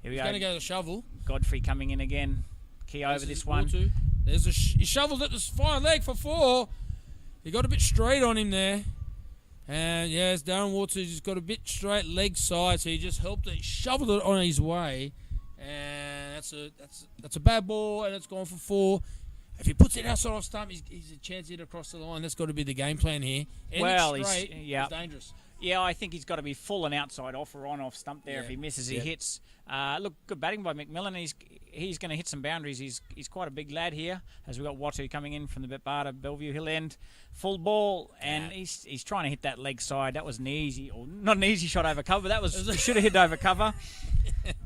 Here we He's go. going to go to the shovel. Godfrey coming in again. Key over this one. There's he shovels at the fire leg for 4. He got a bit straight on him there. And yes, Darren Waters just got a bit straight leg side, so he just helped it. He shoveled it on his way. And that's a bad ball, and it's gone for 4. If he puts it outside off stump, he's a chance to hit across the line. That's got to be the game plan here. Ending straight is dangerous. Yeah, I think he's got to be full and outside off or on off stump there. If he misses, he hits. Look, good batting by McMillan. He's going to hit some boundaries. He's quite a big lad here. As we've got Watu coming in from the Betbarda Bellevue Hill end. Full ball, and he's trying to hit that leg side. That was an easy, or not an easy shot over cover. That was he should have hit over cover.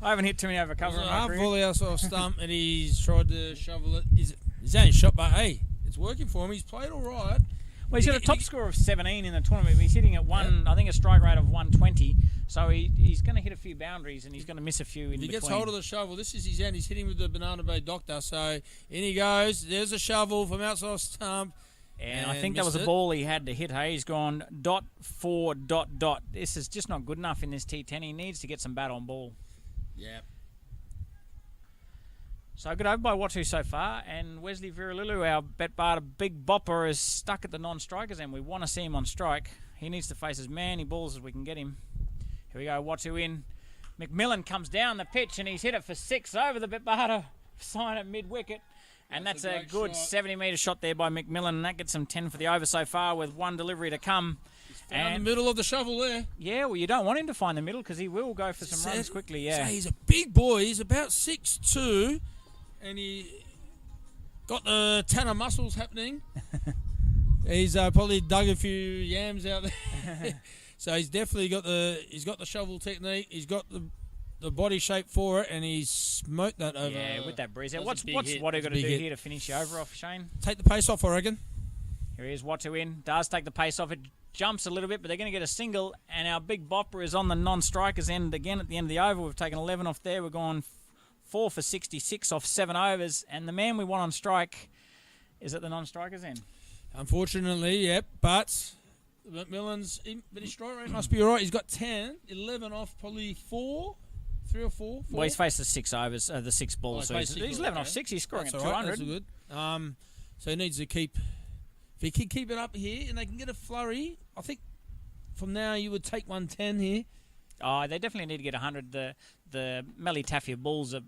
I haven't hit too many over cover. It was a half volley outside off stump, and he's tried to shovel it. He's only shot, but hey, it's working for him. He's played all right. Well, he's got a top score of 17 in the tournament. He's hitting at I think a strike rate of 120. So he's going to hit a few boundaries, and he's going to miss a few in between. He gets hold of the shovel. This is his end. He's hitting with the Banana Bay Doctor. So in he goes. There's a shovel from outside off stump. And I think that was a ball he had to hit. Hey, he's gone ... This is just not good enough in this T10. He needs to get some bat on ball. Yeah. So good over by Watu so far, and Wesley Viralilu, our Betbarda big bopper, is stuck at the non-strikers, and we want to see him on strike. He needs to face as many balls as we can get him. Here we go, Watu in. McMillan comes down the pitch, and he's hit it for 6 over the Betbarda sign at mid-wicket. And that's a good 70-metre shot there by McMillan, and that gets him 10 for the over so far with one delivery to come. And the middle of the shovel there. Yeah, well, you don't want him to find the middle because he will go for some runs quickly, yeah. So he's a big boy. He's about 6'2", and he got the Tanner muscles happening. He's probably dug a few yams out there. So he's definitely got the shovel technique. He's got the body shape for it, and he's smoked that over. Yeah, with that breeze. What's Watu got to do here to finish you over off, Shane? Take the pace off, I reckon. Here he is, Watu in. Does take the pace off. It jumps a little bit, but they're going to get a single, and our big bopper is on the non-strikers end again at the end of the over. We've taken 11 off there. We're going 4 for 66 off 7 overs, and the man we want on strike is at the non-strikers end. Unfortunately, yep, but McMillan's, but his strike rate must be all right. He's got 10, 11 off probably 3 or 4. Well, he's faced the 6 overs, the 6 balls, so he's 11 off 6. He's scoring that's at all 200. right, that's good. So he needs to keep. If he can keep it up here and they can get a flurry, I think from now you would take 110 here. Oh, they definitely need to get 100. The Melitaffia Bulls are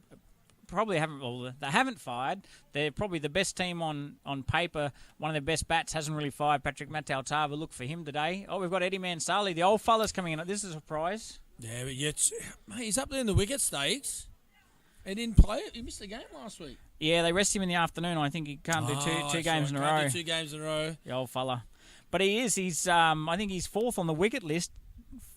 probably they haven't fired. They're probably the best team on paper. One of their best bats hasn't really fired. Patrick Mataltava, look for him today. Oh, we've got Eddie Mansali, the old fella's coming in. This is a surprise. Yeah, but yet, mate, he's up there in the wicket stakes. He didn't play it. He missed the game last week. Yeah, they rest him in the afternoon. I think he can't do two games in a row. Do 2 games in a row. The old fella. But he's I think he's 4th on the wicket list.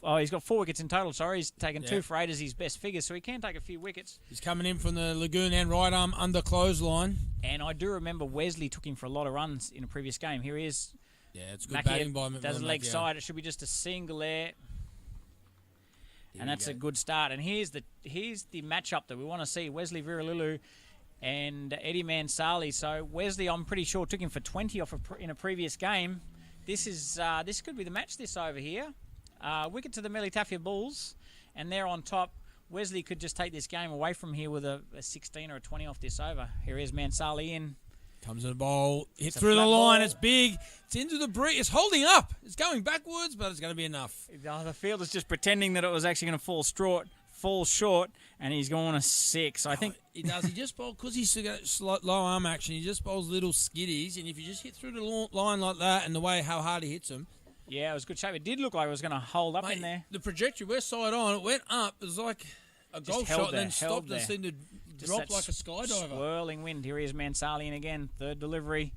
Oh, he's got 4 wickets in total, sorry. He's taken 2 for 8 as his best figure, so he can take a few wickets. He's coming in from the Lagoon and right arm under clothesline. And I do remember Wesley took him for a lot of runs in a previous game. Here he is. Yeah, it's good batting by McMillan. Does a leg side. It should be just a single there. And that's a good start. And here's the matchup that we want to see. Wesley Viralilu and Eddie Mansali. So Wesley, I'm pretty sure, took him for 20 off in a previous game. This could be the match this over here. Wicket to the Melitaffia Bulls, and they're on top. Wesley could just take this game away from here with a 16 or a 20 off this over. Here is Mansali in. Comes in the bowl, hit through the line, it's big, it's into the breeze, it's holding up, it's going backwards, but it's going to be enough. The fielder's just pretending that it was actually going to fall falls short, and he's going to 6. I think He does. He just bowls, because he's got low arm action, he just bowls little skiddies, and if you just hit through the line like that and the way how hard he hits them, yeah, it was good shape. It did look like it was going to hold up in there. the trajectory, we're side on, it went up, it was like a golf held shot, there, and then held stopped and there. seemed to Just drop that like a skydiver. Swirling wind. Here he is, Mansalian again. Third delivery.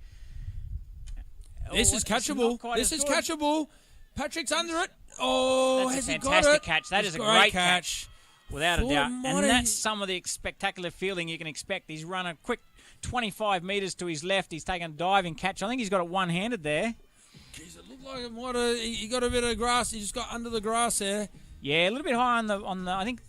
This is catchable. This is catchable. Patrick's under it. Oh, That's has a he got fantastic it? catch. That It's is a great catch. Without a Boy, doubt. mighty. And that's some of the spectacular fielding you can expect. He's run a quick 25 metres to his left. He's taken a diving catch. I think he's got it one-handed there. Jeez, it looked like it might have. He got a bit of grass. He just got under the grass there. Yeah, a little bit high on the. I think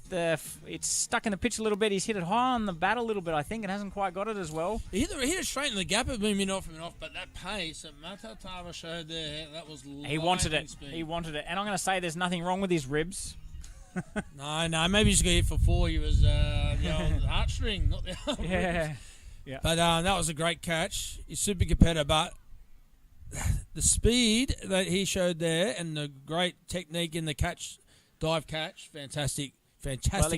it's stuck in the pitch a little bit. He's hit it high on the bat a little bit, I think, and hasn't quite got it as well. He hit it straight in the gap. It been off and off, but that pace that Matatava showed there, that was He wanted lightning it. speed. He wanted it. And I'm going to say there's nothing wrong with his ribs. No, maybe he's going to hit for 4. He was the old heartstring, not the old Yeah. ribs. But that was a great catch. He's super competitive, but the speed that he showed there and the great technique in the dive catch, fantastic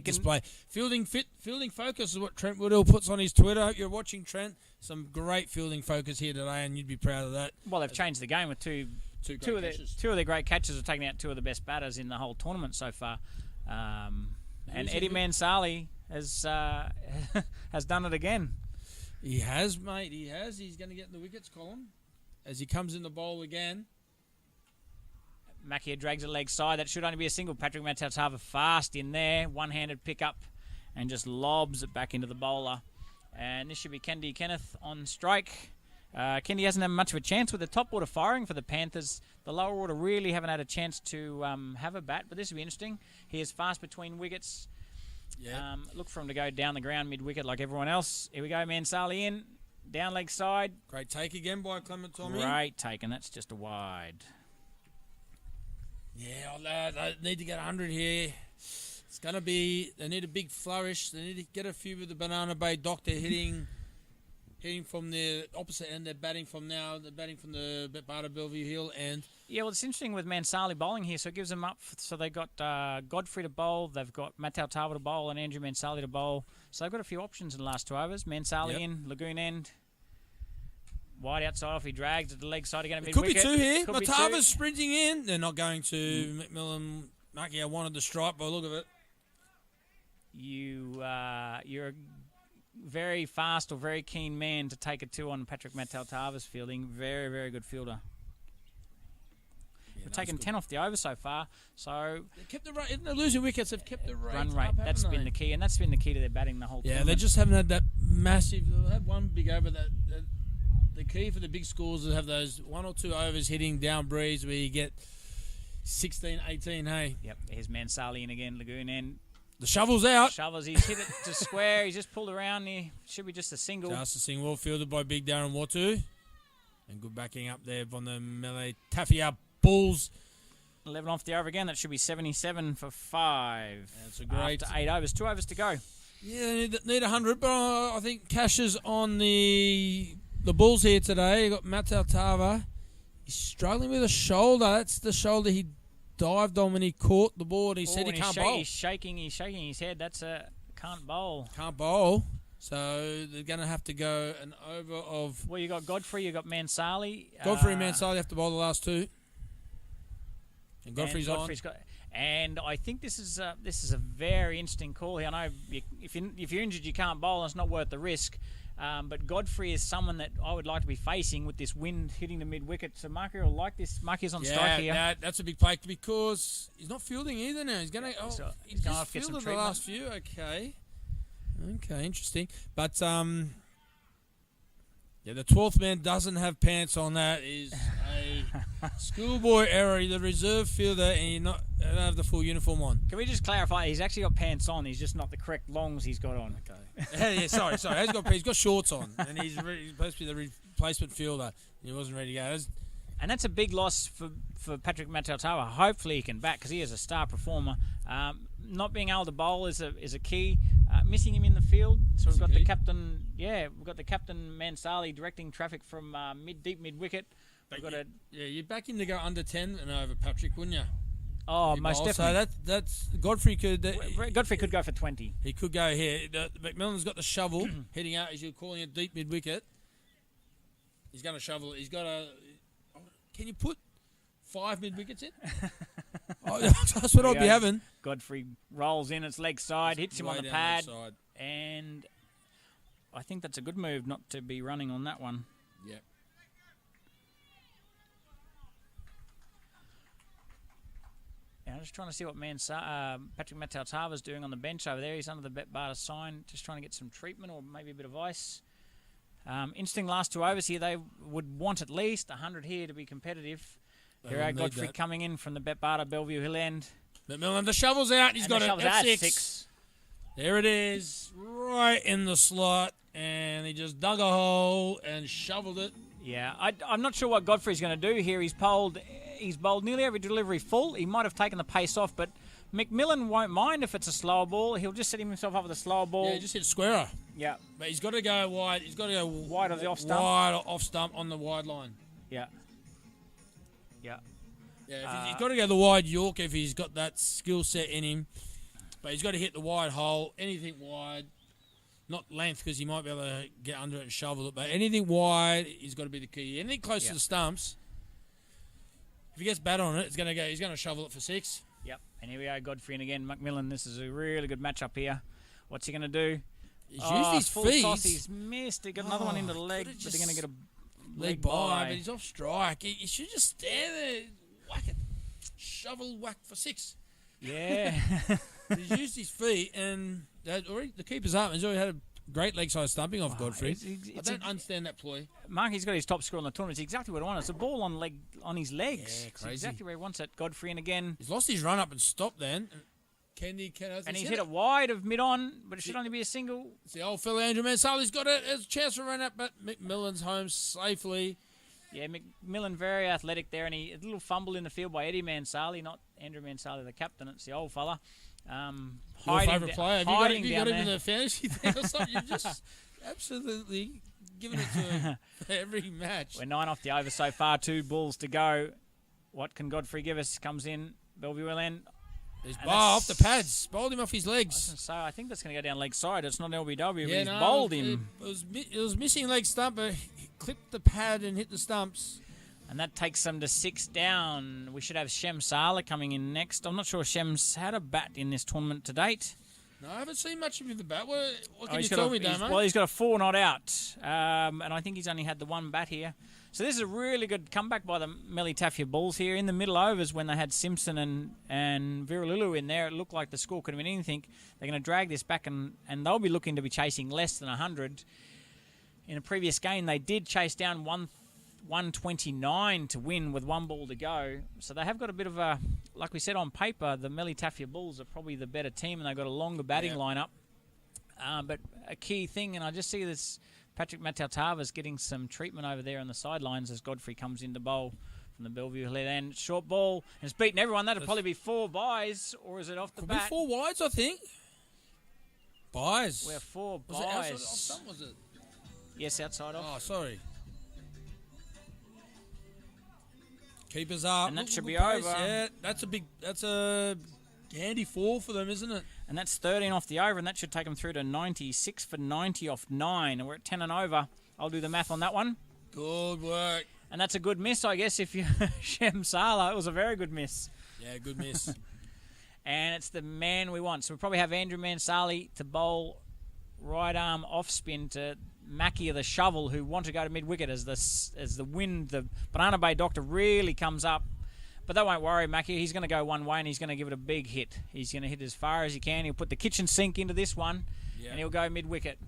display. Fielding focus is what Trent Woodhill puts on his Twitter. I hope you're watching, Trent. Some great fielding focus here today, and you'd be proud of that. Well, they've changed the game with two of their great catches have taken out 2 of the best batters in the whole tournament so far. And Eddie Mansali has done it again. He has, mate. He has. He's going to get in the wickets column as he comes in the bowl again. Macchia drags a leg side. That should only be a single. Patrick Matatava fast in there. One-handed pickup and just lobs it back into the bowler. And this should be Kendi Kenneth on strike. Kendi hasn't had much of a chance with the top order firing for the Panthers. The lower order really haven't had a chance to have a bat, but this will be interesting. He is fast between wickets. Yeah. Look for him to go down the ground mid-wicket like everyone else. Here we go, Mansali in. Down leg side. Great take again by Clement Tommy. Great take, and that's just a wide. Yeah, they need to get 100 here. It's going to be, they need a big flourish. They need to get a few with the Banana Bay Doctor hitting from the opposite end. They're batting from the Barter Bellevue Hill end. Yeah, well, it's interesting with Mansali bowling here, so it gives them up. So they've got Godfrey to bowl, they've got Matau Tava to bowl, and Andrew Mansali to bowl. So they've got a few options in the last 2 overs. Mansali in, Lagoon end. Wide outside off, he drags at the leg side again. Could be 2 here. Could be 2. Matava's sprinting in. They're not going to. McMillan, Macchia wanted the stripe by the look of it. You're a very fast or very keen man to take a 2 on Patrick Mataltava's fielding. Very, very good fielder. We've taken 10 off the over so far, so They kept the run. Even though losing wickets, have kept the run rate. rate. Up, That's been the key, and that's been the key to their batting the whole Yeah, tournament. they just haven't had that massive. They had one big over. The key for the big scores is to have those 1 or 2 overs hitting down breeze where you get 16, 18. Hey, Yep, here's Mansali in again, Lagoon end. the shovel's out. Shovels, he's hit it to square. He's just pulled around here. Should be just a single. Just a single, well fielded by Big Darren Watu, and good backing up there from the Melee Tafia Bulls. 11 off the over again. That should be 77 for 5. That's a great. After 8 overs. 2 overs to go. Yeah, they need 100, but I think Cash is on the Bulls here today. You got Matau Tava. He's struggling with a shoulder. That's the shoulder he dived on when he caught the ball. He said he and can't bowl. He's shaking his head. That's a can't bowl. Can't bowl. So they're going to have to go an over of. Well, you got Godfrey, you got Mansali. Godfrey and Mansali have to bowl the last 2. And Godfrey's on. And I think this is a very interesting call here. I know if you're injured, you can't bowl, and it's not worth the risk. But Godfrey is someone that I would like to be facing with this wind hitting the mid-wicket. So Marky will like this. Marky's on strike here. Yeah, that's a big play because he's not fielding either now. He's going to. Oh, So he's gonna just get some fielded the treatment. last few. Okay, interesting. But yeah, the 12th man doesn't have pants on. That is a schoolboy error. You're the reserve fielder, and you don't have the full uniform on. Can we just clarify? He's actually got pants on. He's just not the correct longs he's got on. Okay. Yeah, sorry. He's got shorts on, and he's supposed to be the replacement fielder. He wasn't ready to go. And that's a big loss for Patrick Mataltawa. Hopefully he can back because he is a star performer. Not being able to bowl is a key. Missing him in the field, so we've got the captain. Yeah, we've got the captain Mansali directing traffic from mid wicket. We've got you're back in to go under 10 and over Patrick, wouldn't you? Oh, most So definitely. that's Godfrey could Godfrey could go for 20. he could go here. McMillan's got the shovel heading out as you're calling it deep mid wicket. He's going to shovel it. He's got a. Can you put 5 mid wickets in? That's what I'd be having. Godfrey rolls in its leg side, hits him on Way the down pad, leg side. and I think that's a good move not to be running on that one. Yeah. Yeah, I'm just trying to see what Patrick Matau-Tava's doing on the bench over there. He's under the Bet Barter sign, just trying to get some treatment or maybe a bit of ice. Interesting last 2 overs here. They would want at least 100 here to be competitive. Here need Godfrey that. coming in from the Bet Barter Bellevue Hill End. McMillan, the shovel's out. He's And got the it shovel's at out, 6. 6. There it is, right in the slot, and he just dug a hole and shoveled it. Yeah, I'm not sure what Godfrey's going to do here. He's bowled nearly every delivery full. He might have taken the pace off, but McMillan won't mind if it's a slower ball. He'll just set himself up with a slower ball. Yeah, he just hit squarer. Yeah, But he's got to go wide. He's got to go Wide of the off stump. Wide off stump on the wide line. yeah, yeah. Yeah, he's got to go the wide York if he's got that skill set in him. But he's got to hit the wide hole, anything wide. Not length because he might be able to get under it and shovel it. But anything wide, he's got to be the key. Anything close to the stumps, if he gets bad on it, he's going to shovel it for 6. Yep, and here we are, Godfrey and again McMillan. This is a really good matchup here. What's he going to do? He's used his full feet. toss. He's missed. He got another one into the leg, could've but they're going to get a Leg by, but he's off strike. He should just stand there, whack it, shovel, whack for 6. Yeah. He's used his feet, and the keeper's up. He's already had a great leg side stumping off Godfrey. I don't understand that ploy. Mark, he's got his top score in the tournament. It's exactly what I want. It's a ball on his legs. Yeah, It's crazy. exactly where he wants it. Godfrey and again. He's lost his run up and stopped then. And He's hit it wide of mid-on, but it should only be a single. It's the old fella Andrew Mansali's got it. There's a chance for a run up, but McMillan's home safely. Yeah, McMillan very athletic there, and a little fumble in the field by Eddie Mansali, not Andrew Mansali, the captain. It's the old fella. Your favourite player? Have you got him in the fantasy thing or something? You've just absolutely given it to him for every match. We're 9 off the over so far, 2 balls to go. What can Godfrey give us? Comes in, Bellevue end. He's off the pads. Bowled him off his legs. So I think that's going to go down leg side. It's not LBW, Yeah, but he's bowled him. It was missing leg stump, but he clipped the pad and hit the stumps. And that takes them to 6 down. We should have Shem Sala coming in next. I'm not sure Shem's had a bat in this tournament to date. No, I haven't seen much of him with the bat. What can you He's tell me, Damo? Well, he's got a 4 not out. And I think he's only had the 1 bat here. So this is a really good comeback by the Melitafia Bulls here. In the middle overs when they had Simpson and Viralilu in there, it looked like the score could have been anything. They're going to drag this back and they'll be looking to be chasing less than 100. In a previous game, they did chase down 129 to win with 1 ball to go. So they have got a bit of a, like we said on paper, the Melitafia Bulls are probably the better team and they've got a longer batting lineup. But a key thing, and I just see this Patrick Matau-Tava's getting some treatment over there on the sidelines as Godfrey comes in to bowl from the Bellevue Hill end. Short ball, and it's beaten everyone. That'll probably be 4 byes, or is it off the Could bat? be 4 wides, I think. Buys. We're 4 Was it outside byes. off stump, was it? Yes, outside off. Oh, sorry. Keepers up. And that Look, should good be pace. over. Yeah, that's a handy 4 for them, isn't it? And that's 13 off the over, and that should take them through to 96 for 90 off 9. And we're at 10 and over. I'll do the math on that one. Good work. And that's a good miss, I guess, if you Shem Sala. It was a very good miss. Yeah, good miss. And it's the man we want. So we'll probably have Andrew Mansali to bowl right arm off spin to Mackie of the shovel, who want to go to mid wicket as the wind, the Banana Bay Doctor really comes up. But they won't worry, Mackie. He's going to go one way and he's going to give it a big hit. He's going to hit as far as he can. He'll put the kitchen sink into this one and he'll go mid wicket.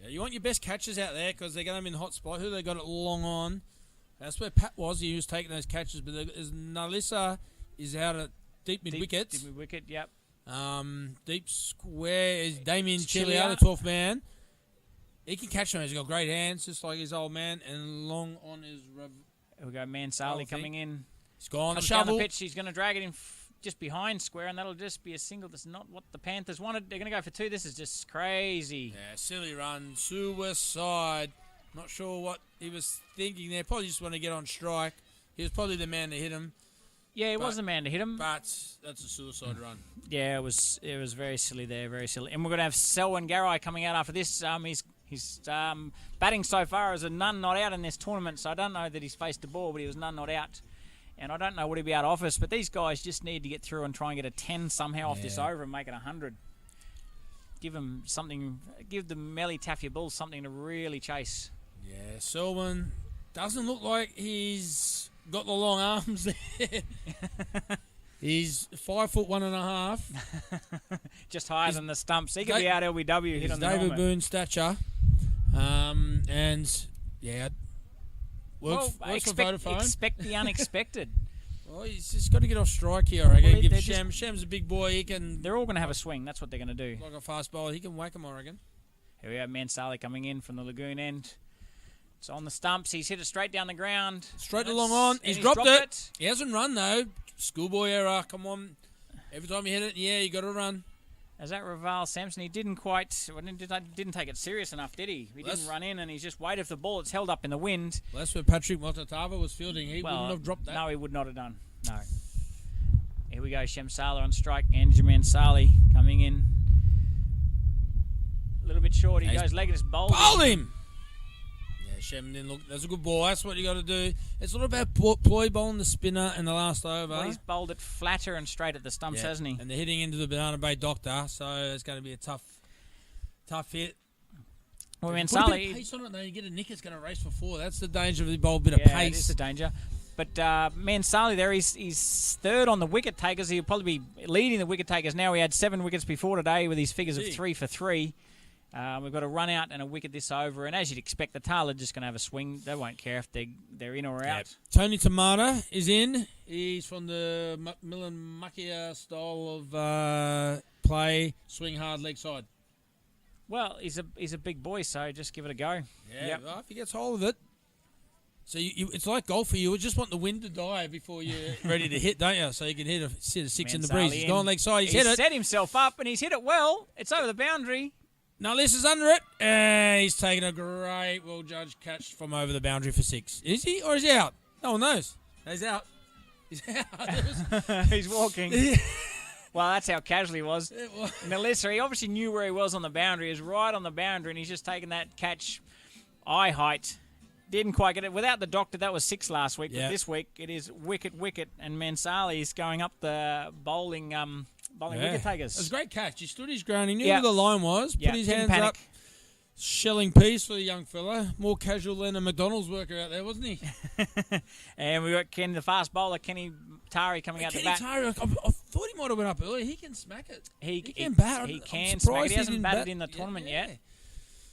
Yeah, you want your best catches out there because they're going to be in the hot spot. Who they got it long on? That's where Pat was. He was taking those catches. But Nalisa is out at deep mid wicket. Deep mid wicket, yep. Deep square is Damien Chilia. Chilia, the 12th man. He can catch them. He's got great hands, just like his old man, and long on his. Here we go, Mansali coming in. He's gone. Comes The down shovel. the pitch. He's going to drag it in just behind square, and that'll just be a single. That's not what the Panthers wanted. They're going to go for 2. This is just crazy. Yeah, silly run. Suicide. Not sure what he was thinking there. Probably just want to get on strike. He was probably the man to hit him. Yeah, it was the man to hit him. But that's a suicide run. Yeah, it was very silly there, very silly. And we're going to have Selwyn Garai coming out after this. He's batting so far as a none not out in this tournament, so I don't know that he's faced the ball, but he was none not out. And I don't know what he'll be able to offer us, but these guys just need to get through and try and get a 10 somehow off this over and make it 100. Give them something, give the Melly Taffia Bulls something to really chase. Yeah, Selwyn doesn't look like he's got the long arms there. He's 5'1.5". Just higher than the stumps. He could be out LBW hit on the David helmet. Boone stature. And, yeah, works for Vodafone. Expect the unexpected. Well, he's just got to get off strike here, I reckon. Well, Give Sham's a big boy. He can, They're all going to have a swing. That's what they're going to do. like a fast bowler, he can whack him, I reckon. Here we have Mansali coming in from the lagoon end. It's on the stumps. He's hit it straight down the ground. Straight along on. He's dropped it. He hasn't run, though. Schoolboy error. Come on. Every time you hit it, you got to run. Is that Raval Sampson? He didn't take it serious enough, did he? He didn't run in, and he's just waited for the ball. It's held up in the wind. Well, that's where Patrick Motatava was fielding. He wouldn't have dropped that. No, he would not have done. No. Here we go. Shamsala on strike. Andrew Mansali coming in. A little bit short. He goes leg. It's bowled. Bowled him! Yeah, Shem didn't look. That's a good ball. That's what you got to do. It's not about ploy bowling the spinner in the last over. Well, he's bowled it flatter and straight at the stumps, hasn't he? And they're hitting into the Banana Bay Doctor, so it's going to be a tough hit. Well, Put a Mansali. bit of pace on it, though. You get a nick, it's going to race for 4. That's the danger of the bowl, bit of pace. It is the danger. But Mansali there, he's third on the wicket takers. He'll probably be leading the wicket takers now. He had 7 wickets before today with his figures of 3 for 3. We've got a run out and a wicket this over. And as you'd expect, the tail are just going to have a swing. They won't care if they're in or out. Yep. Tony Tamata is in. He's from the Milan Makia style of play, swing hard, leg side. Well, he's a big boy, so just give it a go. Yeah, well, if he gets hold of it. So it's like golf for you. You just want the wind to die before you're ready to hit, don't you? So you can hit a 6 in the breeze. He's gone leg side. He's hit it. Set himself up, and he's hit it well. It's over the boundary. Now this is under it. And he's taken a great, well-judged catch from over the boundary for 6. Is he or is he out? No one knows. He's out. He's out. He's walking. Well, that's how casual he was. Melissa, he obviously knew where he was on the boundary. He was right on the boundary, and he's just taken that catch eye height. Didn't quite get it. Without the doctor, that was 6 last week. But this week, it is wicket, and Mansali is going up the bowling wicket takers. It was a great catch. He stood his ground. He knew where the line was. Put his hands panic. up. Shelling piece for the young fella. More casual than a McDonald's worker out there, wasn't he? And we got the fast bowler, Kenny Tari, coming out the bat. Tari, I thought he might have went up earlier. He can smack it. He can bat. He can smack it. He hasn't batted in the tournament yet.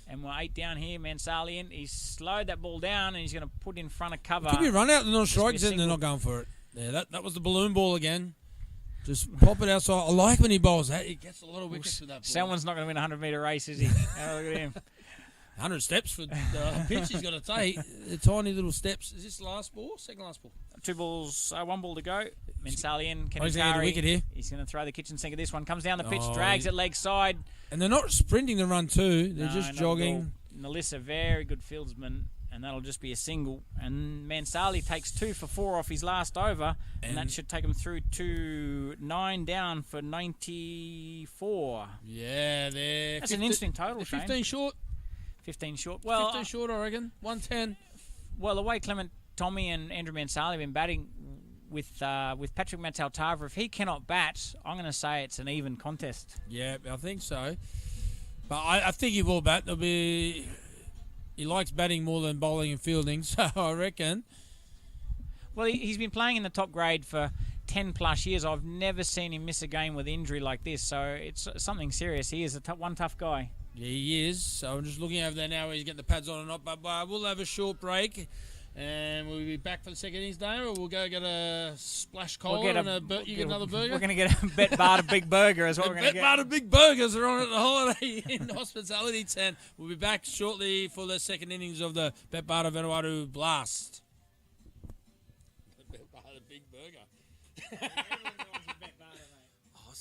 And we're 8 down here. Mansali in. He's slowed that ball down, and he's going to put in front of cover. Could be run out the non-strikes, and they're not going for it. Yeah, that was the balloon ball again. Just pop it outside. I like when he bowls that. He gets a lot of wickets with that ball. Someone's not going to win a 100-metre race, is he? Have a look at him. 100 steps for the pitch he's got to take. The tiny little steps. Is this the last ball? Second last ball? 2 balls, 1 ball to go. Mansali in. He's going to get a wicket here. He's going to throw the kitchen sink at this one. Comes down the pitch, drags it leg side. And they're not sprinting the run too. They're just jogging. Nalissa, very good fieldsman, and that'll just be a single. And Mansali takes 2 for 4 off his last over, and that should take him through to 9 down for 94. Yeah, they're... That's an interesting total, 15 Shane. short. 15 short. Well, 15 short, I reckon. 110. Well, the way Clement Tommy and Andrew Mansali have been batting with Patrick Mataltava, if he cannot bat, I'm going to say it's an even contest. Yeah, I think so. But I think he will bat. He likes batting more than bowling and fielding, so I reckon. Well, he's been playing in the top grade for 10 plus years. I've never seen him miss a game with injury like this, so it's something serious. He is one tough guy. Yeah, he is. So I'm just looking over there now where he's getting the pads on or not. But we'll have a short break. And we'll be back for the second innings, Dana, or we'll go get a splash cola and you get another burger? We're going to get a Bet Barter Big Burger is what we're going to get. Bet Barter Big Burgers are on at the Holiday Inn Hospitality Tent. We'll be back shortly for the second innings of the Bet Barter Vanuatu Blast. Bet Barter Big Burger.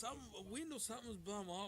A wind or something was blowing my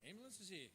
Ambulance is here.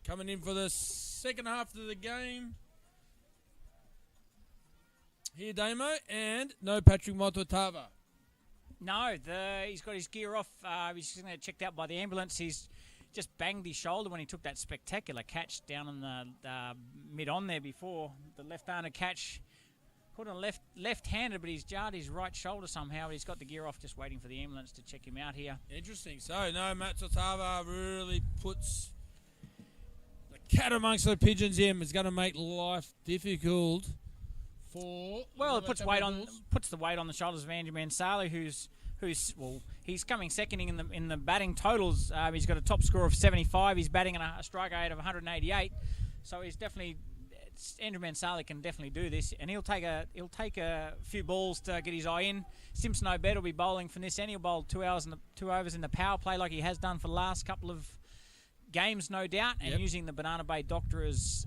Coming in for the second half of the game. Here, Damo, and no Patrick Mototava. No, he's got his gear off. He's just going to get checked out by the ambulance. He's just banged his shoulder when he took that spectacular catch down in the mid-on there before. The left-handed catch. Put on left-handed, but he's jarred his right shoulder somehow. He's got the gear off, just waiting for the ambulance to check him out here. Interesting. So, no, Mototava really puts the cat amongst the pigeons in. It's going to make life difficult for... Well, it puts the weight on the shoulders of Andrew Mansali, who's he's coming second in the batting totals. He's got a top score of 75. He's batting at a strike rate of 188. So he's definitely... Andrew Mansali can definitely do this, and he'll take a few balls to get his eye in. Simpson Obed will be bowling for this, and he'll bowl 2 overs in the power play like he has done for the last couple of games, no doubt, and using the Banana Bay Doctor as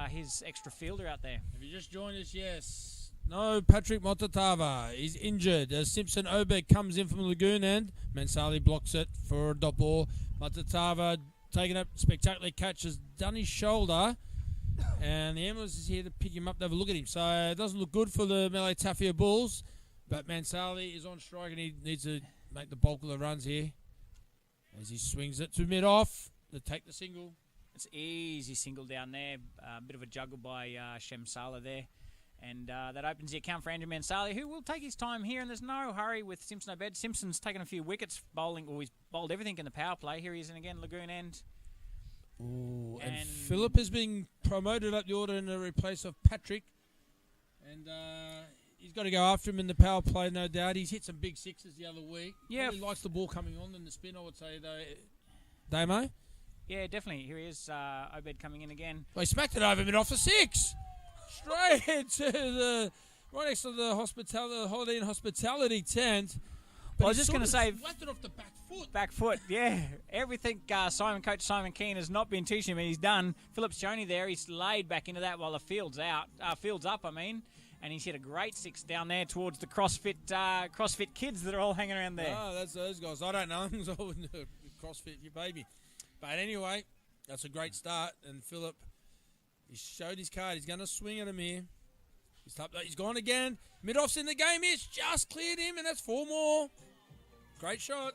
his extra fielder out there. Have you just joined us? Yes. No, Patrick Mototava is injured. Simpson Obed comes in from Lagoon End. Mansali blocks it for a dot ball. Mototava taking a spectacular catch, has done his shoulder. And the ambulance is here to pick him up to have a look at him. So it doesn't look good for the Malay Tafia Bulls. But Mansali is on strike and he needs to make the bulk of the runs here. As he swings it to mid-off to take the single. It's easy single down there. A bit of a juggle by Shamsala there. And that opens the account for Andrew Mansali, who will take his time here. And there's no hurry with Simpson Obed. Simpson's taken a few wickets bowling. Or he's bowled everything in the power play. Here he is in again, Lagoon End. Ooh, and Phillip is being promoted up the order in the replace of Patrick. And he's got to go after him in the power play, no doubt. He's hit some big sixes the other week. Yeah. He likes the ball coming on in the spin, I would say, though. Damo? Yeah, definitely. Here he is, Obed coming in again. Well, he smacked it over mid off the six. Straight to right next to the Holiday Inn Hospitality tent. But I was just going to say... whacked it off the back foot. Back foot, yeah. Everything Coach Simon Keane has not been teaching him, and he's done. Phillips Joni there, he's laid back into that while the field's up, and he's hit a great six down there towards the CrossFit kids that are all hanging around there. Oh, that's those guys. I don't know them, so I wouldn't do CrossFit, you baby. But anyway, that's a great start, and Phillip, he showed his card. He's going to swing at him here. He's gone again. Mid-off's in the game. It's just cleared him, and that's 4 more. Great shot.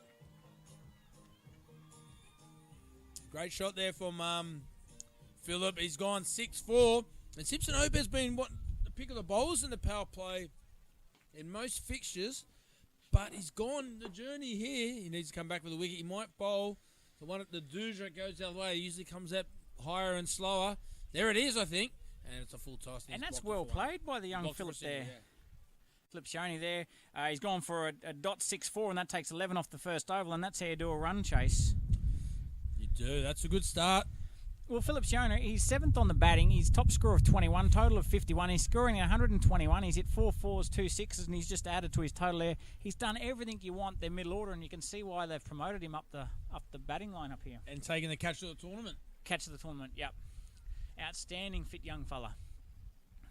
Great shot there from Phillip. He's gone 6-4. And Simpson Obed's been the pick of the bowlers in the power play in most fixtures. But he's gone the journey here. He needs to come back with a wicket. He might bowl the one at the Doudra goes the other way. He usually comes out higher and slower. There it is, I think. And it's a full toss. And that's well played by the young Phillip there. Yeah. Phillip Shoney there. He's gone for a .64, and that takes 11 off the first oval, and that's how you do a run chase. You do. That's a good start. Well, Phillip Shoney, he's 7th on the batting. He's top score of 21, total of 51. He's scoring 121. He's hit 4 4s, 2 6s, and he's just added to his total there. He's done everything you want, their middle order, and you can see why they've promoted him up the batting line up here. And taking the catch of the tournament. Catch of the tournament, yep. Outstanding fit young fella.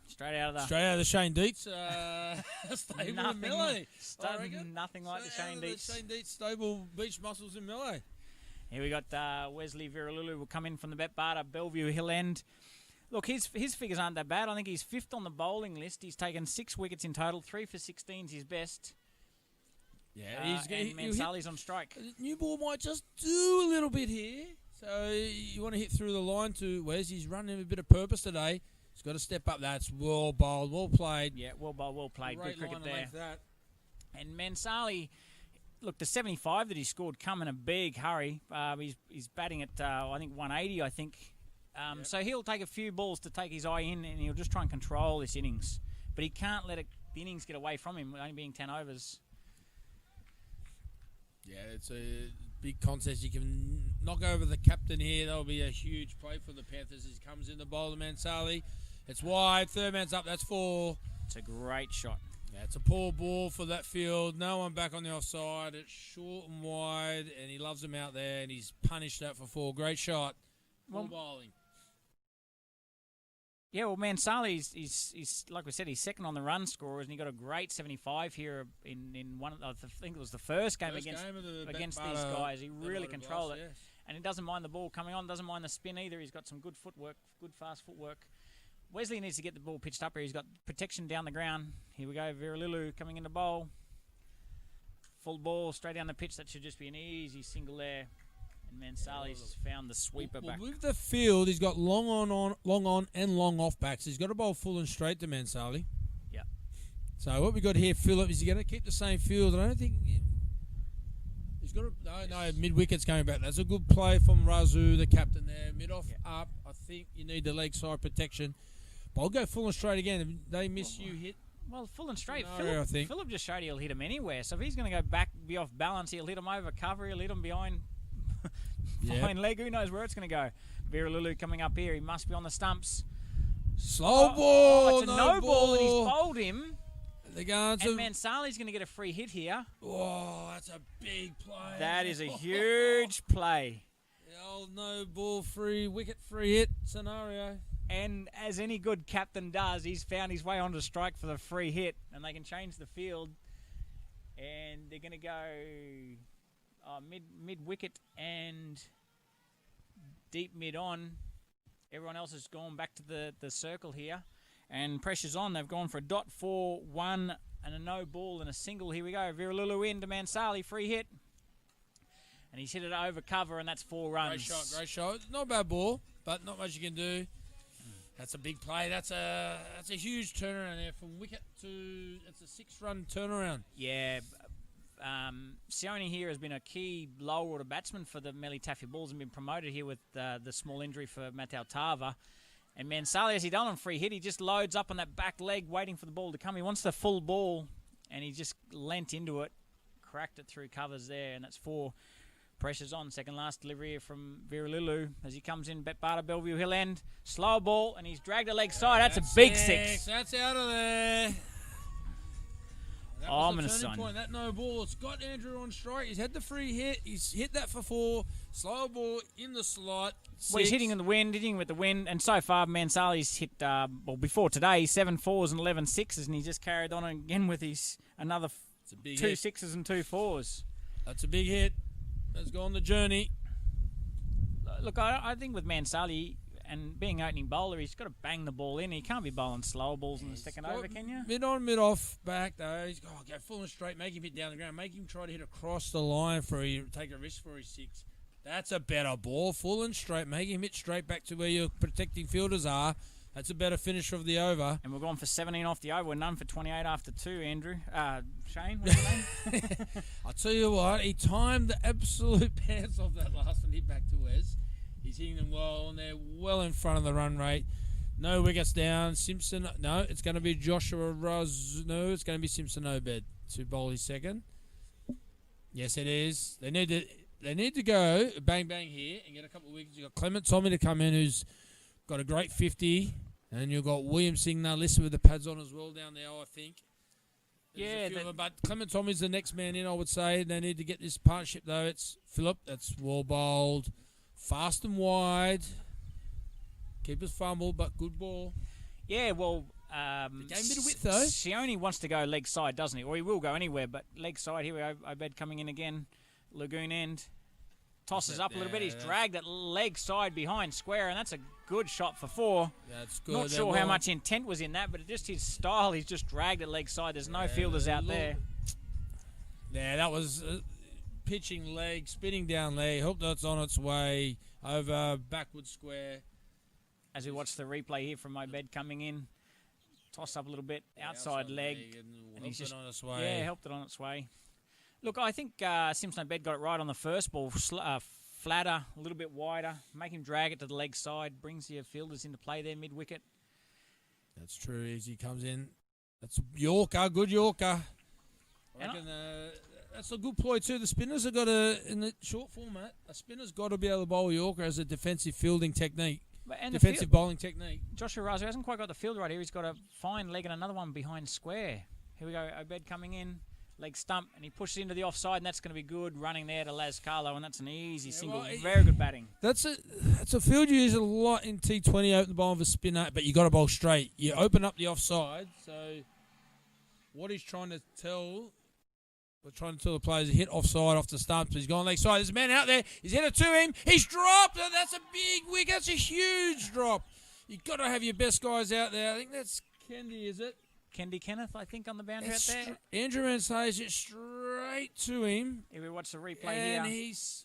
Straight out of the Shane Dietz stable in Melee. Nothing like the Shane Dietz. The Shane Dietz stable beach muscles in Melee. Here we got Wesley Viralulu will come in from the Betbarter Bellevue Hill End. Look, his figures aren't that bad. I think he's 5th on the bowling list. He's taken 6 wickets in total. 3 for 16's his best. Yeah, and Mansali's on strike. New ball might just do a little bit here. So you want to hit through the line to Wes. He's running a bit of purpose today. He's got to step up. That's well bowled, well played. Yeah, well bowled, well played. Great good cricket line there. that. And Mansali, look, the 75 that he scored come in a big hurry. He's batting at, I think, 180, So he'll take a few balls to take his eye in, and he'll just try and control this innings. But he can't let the innings get away from him, only being 10 overs. Yeah, it's a big contest. You can knock over the captain here. That'll be a huge play for the Panthers as he comes in the bowl to Mansali. It's wide. Third man's up. That's 4. It's a great shot. Yeah, it's a poor ball for that field. No one back on the offside. It's short and wide, and he loves him out there, and he's punished that for 4. Great shot. Full bowling. Yeah, well, Mansali, he's like we said, he's second on the run scorers, and he got a great 75 here in one. I think it was the first game against these guys. He really controlled it, yes. And he doesn't mind the ball coming on, doesn't mind the spin either. He's got some good footwork, good fast footwork. Wesley needs to get the ball pitched up here. He's got protection down the ground. Here we go, Viralilu coming in the bowl. Full ball straight down the pitch. That should just be an easy single there. Mansali's found the sweeper back. With the field, he's got long on and long off backs. He's got to bowl full and straight to Mansali. Yeah. So what we got here, Phillip, is he going to keep the same field? I don't think he's got to. No, mid wicket's going back. That's a good play from Razu, the captain there. Mid off up. I think you need the leg side protection. But I'll go full and straight again. If they miss you hit. Well, full and straight. I think Phillip just showed he'll hit him anywhere. So if he's going to go back, be off balance, he'll hit him over cover. He'll hit him behind. Fine leg, who knows where it's going to go. Viralilu coming up here. He must be on the stumps. Slow ball. It's a no ball, and he's bowled him. And Mansali's going to get a free hit here. Oh, that's a big play. That is a huge play. The old no ball free, wicket free hit scenario. And as any good captain does, he's found his way onto strike for the free hit, and they can change the field. And they're going to go mid wicket and deep mid on. Everyone else has gone back to the circle here, and pressure's on. They've gone for a dot, 4, 1, and a no ball and a single. Here we go. Viralilu in to Mansali, free hit, and he's hit it over cover, and that's 4 runs. Great shot. Not a bad ball, but not much you can do. That's a big play. That's a huge turnaround there from wicket to. It's a 6-run turnaround. Yeah. Sione here has been a key lower order batsman for the Melly Taffy Bulls and been promoted here with the small injury for Matau Tava. And Mansali, as he done on free hit, he just loads up on that back leg waiting for the ball to come. He wants the full ball, and he just leant into it, cracked it through covers there, and that's 4. Pressure's on. Second last delivery here from Viralilu as he comes in. Betbata, Bellevue Hill End. Slow ball, and he's dragged a leg side. That's a big 6. That's out of there. That was the turning point. That no ball. It's got Andrew on strike. He's had the free hit. He's hit that for 4. Slow ball in the slot. 6. Well, he's hitting in the wind, hitting with the wind. And so far, Mansali's hit, before today, 7 4s and 11 6s. And he just carried on again with his another 2 6s and 2 4s. That's a big hit. Let's go on the journey. Look, I think with Mansali and being opening bowler, he's got to bang the ball in. He can't be bowling slow balls in the second over, can you? Mid on, mid off, back though. He's go full and straight, make him hit down the ground, make him try to hit across the line take a risk for his 6. That's a better ball, full and straight, make him hit straight back to where your protecting fielders are. That's a better finish of the over. And we're going for 17 off the over. We're none for 28 after 2, Andrew. Shane, what's your name? I'll tell you what, he timed the absolute pants off that last one hit back to Wes. He's hitting them well, and they're well in front of the run rate. No wickets down. Simpson, no, it's going to be Joshua no, it's going to be Simpson Obed to bowl his second. Yes, it is. They need to go bang bang here and get a couple of wickets. You've got Clement Tommy to come in, who's got a great 50, and you've got William Singner listed with the pads on as well down there, I think. But Clement Tommy's the next man in, I would say. They need to get this partnership, though. It's Phillip, that's well bowled. Fast and wide. Keeper's fumble, but good ball. Yeah, well... the game bit of width, though. Sione wants to go leg side, doesn't he? Or he will go anywhere, but leg side. Here we go. Obed coming in again. Lagoon end. Tosses up a little bit. He's dragged that leg side behind square, and that's a good shot for 4. That's good. Not sure how much intent was in that, but just his style, he's just dragged it leg side. There's no fielders out there. Yeah, that was pitching leg, spinning down leg. Hope that's on its way over backward square. As we watch the replay here from Obed coming in, toss up a little bit, outside leg, and he's just on its way. Yeah, helped it on its way. Look, I think Simpson Obed got it right on the first ball. flatter, a little bit wider, make him drag it to the leg side, brings your fielders into play there mid-wicket. That's true. As he comes in, that's Yorker, good Yorker. I And reckon that's a good ploy too. The spinners have got in the short format, a spinner's got to be able to bowl Yorker as a defensive fielding technique, and defensive bowling technique. Joshua Razu hasn't quite got the field right here. He's got a fine leg and another one behind square. Here we go, Obed coming in, leg stump, and he pushes into the offside, and that's going to be good. Running there to Las Carlo, and that's an easy single. well, Very good batting. That's a field you use a lot in T20, open the bowl of a spinner, but you got to bowl straight. You open up the offside, so what he's trying to tell... We're trying to tell the players to hit offside off the stumps. He's gone leg side. There's a man out there. He's hit it to him. He's dropped. And that's a big wicket. That's a huge drop. You've got to have your best guys out there. I think that's Kendi, is it? Kendi Kenneth, I think, on the boundary out there. Andrew Mansays it straight to him. Here we watch the replay And here. he's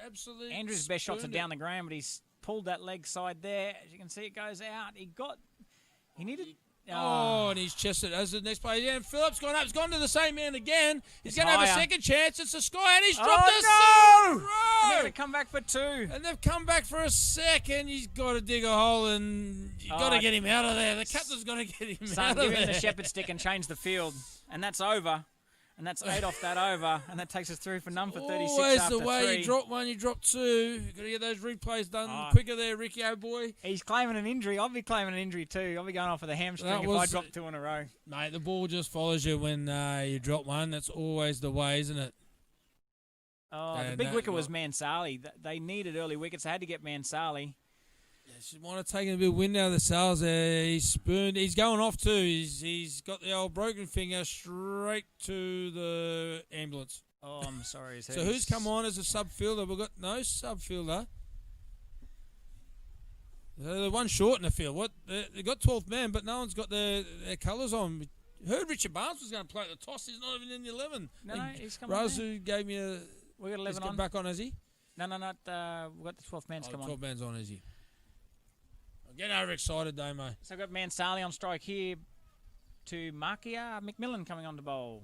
absolutely... Andrew's best shots are spurned down it. the ground, but he's pulled that leg side there. As you can see, it goes out. He needed... Oh, and he's chested as the next player. Yeah, and Phillips gone up. He's gone to the same man again. He's going to have a higher. second chance. It's a sky, and he's dropped a no! throw. They're going to come back for two. And they've come back for a second. He's got to dig a hole, and you've got to get him out of there. The captain's got to get him Son, out of give there. him the shepherd stick and change the field. And that's over. And that's 8 off that over. And that takes us through for none for 36 Always after the way 3. you drop one, you drop two. You've got to get those replays done Oh. quicker there, Ricky, oh boy. He's claiming an injury. I'll be claiming an injury too. I'll be going off with a hamstring That if I was- drop 2 in a row. Mate, the ball just follows you when you drop one. That's always the way, isn't it? Oh, the And big that wicket was got- Mansali. They needed early wickets. They had to get Mansali. She might have taken a bit of wind out of the sails there. He's spooned. He's going off too. He's got the old broken finger straight to the ambulance. Oh, I'm sorry. So who's come on as a sub fielder? We've got no sub fielder. The one short in the field. What they got 12th man, but no one's got their colours on. Heard Richard Barnes was going to play at the toss. He's not even in the 11. No, he's coming on there. Razu gave me a. We got He's 11 got on. back on, has he? No, we've got the 12th man's come on. 12 man's on, is he? I'm getting overexcited, Damo. So I've got Mansali on strike here to Markia McMillan coming on to bowl.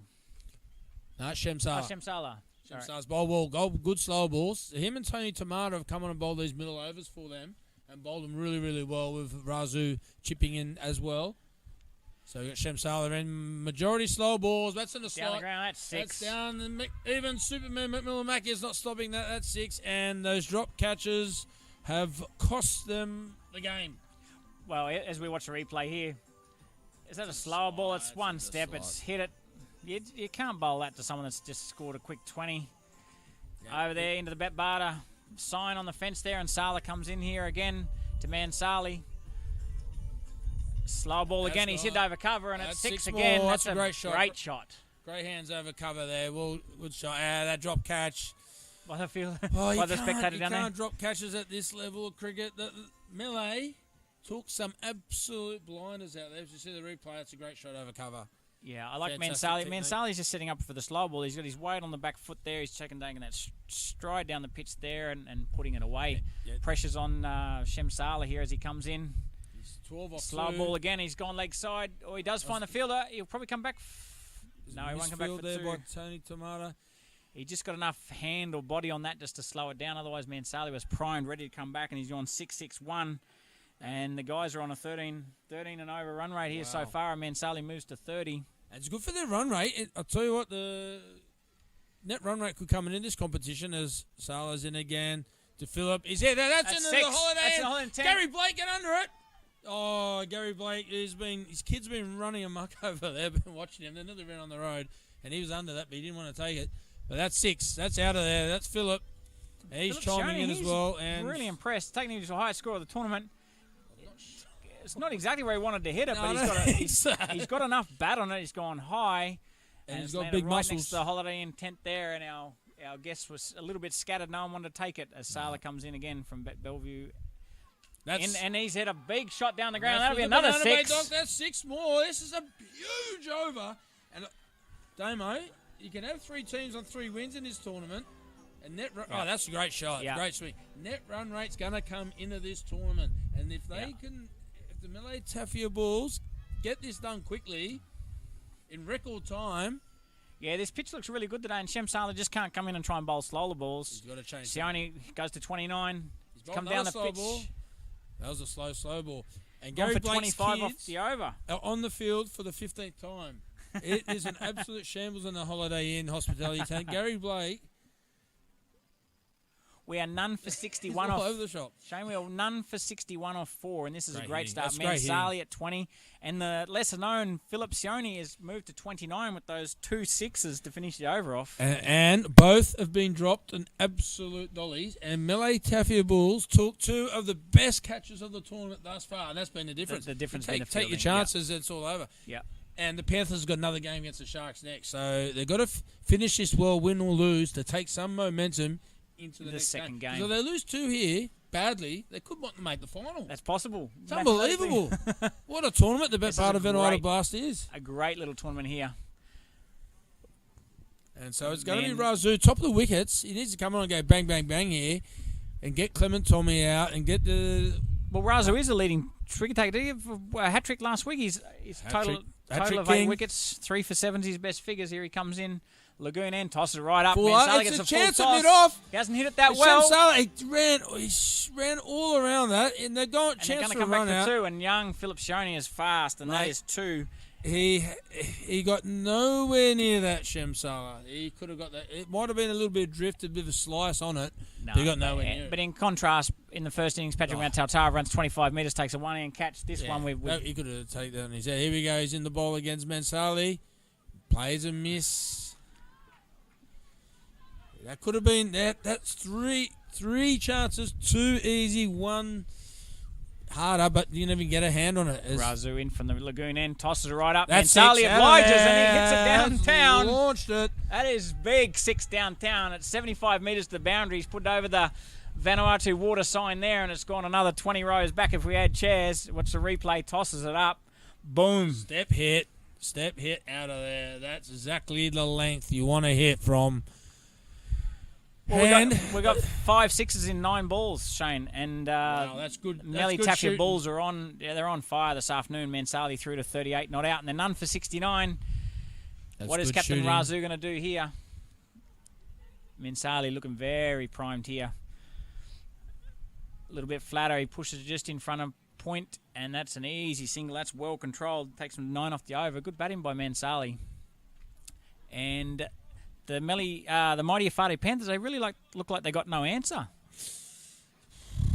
No, Shemsar. Shemsala. Sorry. Shemsar's bowl well, good slow balls. Him and Tony Tomato have come on and bowled these middle overs for them and bowled them really, really well with Razu chipping in as well. So we've got Shemsala in. Majority slow balls. That's in the slot. Down the ground, that's 6. That's down. Even Superman McMillan Mackie is not stopping that. That's 6. And those drop catches have cost them the game. Well, as we watch the replay here, is that a slower ball? It's one step. It's hit it. You can't bowl that to someone that's just scored a quick 20. Over there into the Bet Barter. Sign on the fence there, and Sala comes in here again to Mansali. Slow ball again. He's hit over cover, and it's 6 again. more. That's That's a great shot. Great shot. Great hands over cover there. Well, good shot. That drop catch. By the field, Oh, by the spectator you down there. can't drop catches at this level of cricket. The Melee took some absolute blinders out there. If you see the replay, it's a great shot over cover. Yeah, I like Fantastic Mansali. technique. Mansali's just setting up for the slow ball. He's got his weight on the back foot there. He's taking that stride down the pitch there and putting it away. Yeah. Pressure's on Shemsala here as he comes in. He's 12 off Slow 2. ball again. He's gone leg side. Oh, he does find the fielder. He'll probably come back. There's No, a he won't come back misfield for there 2. by Tony Tomato. He just got enough hand or body on that just to slow it down. Otherwise, Mansali was primed, ready to come back, and he's on 6-6-1. And the guys are on a 13 and over run rate here so far. And Mansali moves to 30. It's good for their run rate. I'll tell you what, the net run rate could come in this competition as Sala's in again to Phillip. He's there. That's into 6. the holiday. That's in the holiday 10. Gary Blake, get under it. Oh, Gary Blake, his kid's been running amok over there. Been watching him. They nearly ran on the road, and he was under that, but he didn't want to take it. But that's 6. That's out of there. That's Phillip. And he's Philip's chiming in as he's well. And really impressed, taking him to the highest score of the tournament. It's not exactly where he wanted to hit it, No, but I he's don't got think so. he's got enough bat on it. He's gone high, And he's it's got landed big right muscles. next to the Holiday Inn tent there. And our guest was a little bit scattered. No one wanted to take it as Sala comes in again from Bellevue. And he's hit a big shot down the ground. That'll be another 6. Dog, that's 6 more. This is a huge over. And Damo, you can have 3 teams on 3 wins in this tournament. And oh, that's a great shot. Yeah. Great swing. Net run rate's going to come into this tournament. And if they can, if the Malay Tafia Bulls get this done quickly, in record time, Yeah, this pitch looks really good today, and Shamsala just can't come in and try and bowl slower balls. He's got to change. Sione goes to 29. He's bowled Come another down the slow pitch. ball. That was a slow ball. And Gone Gary for Blake's 25 kids off the over. are on the field for the 15th time. It is an absolute shambles in the Holiday Inn hospitality tent. Gary Blake We are none for 61 all off. over the shop. Shane, we are none for 61 off 4, and this is a Great great hitting. start. That's great Mansali at 20, and the lesser-known Philip Sione has moved to 29 with those 2 6s to finish the over off. And both have been dropped in absolute dollies. And Melee Tafia Bulls took 2 of the best catches of the tournament thus far, and that's been the difference. The difference You being the take your fielding, chances, it's all over. Yeah. And the Panthers have got another game against the Sharks next, so they've got to finish this well, win or lose, to take some momentum into the next second game. So if they lose 2 here badly, they could want to make the final. That's possible. It's unbelievable. What a tournament the best This is part a of Vanuatu great- Blast is. A great little tournament here. And so it's going to be Man. Razoo, top of the wickets. He needs to come on and go bang, bang, bang here and get Clement Tommy out and get the... Well, Razo is a leading wicket taker. Did he have a hat-trick last week? He's total Hat-trick of 8 king. wickets, 3 for 7's his best figures. Here he comes in. Lagoon end, tosses it right up. Full Mansala up. gets It's a a full chance to toss. mid off. He hasn't hit it that well. Shamsala, he ran all around that, and they're going And they're chance going to to come run back out. for 2, and young Philip Sione is fast, and that Mate. is 2. He got nowhere near that Shamsala. He could have got that. It might have been a little bit drifted, a bit of a slice on it. But he got nowhere near it. But in contrast, in the first innings, Patrick Mataltara runs 25 metres, takes a one-hand catch. This one No, he could have taken that on his head. Here we go. He's in the ball against Mansali. Plays a miss. That could have been that. That's three chances. 2 easy, 1 harder, but you didn't even get a hand on it. Razu in from the Lagoon end, tosses it right up. That's Mansali 6 obliges, out and he hits it downtown. Launched it. That is big, 6 downtown. It's 75 metres to the boundary. He's put over the Vanuatu water sign there, and it's gone another 20 rows back if we had chairs. Watch the replay, tosses it up. Boom. Step hit out of there. That's exactly the length you want to hit from. Well, we got 5 6s in 9 balls, Shane, and Wow, that's good. Nelly That's good Tafia shooting. Bulls are on. Yeah, they're on fire this afternoon. Mansali through to 38, not out, and they're none for 69. That's What is good Captain shooting. Razu going to do here? Mansali looking very primed here. A little bit flatter. He pushes it just in front of point, and that's an easy single. That's well controlled. Takes him 9 off the over. Good batting by Mansali. And the mighty Efate Panthers, they really look like they got no answer.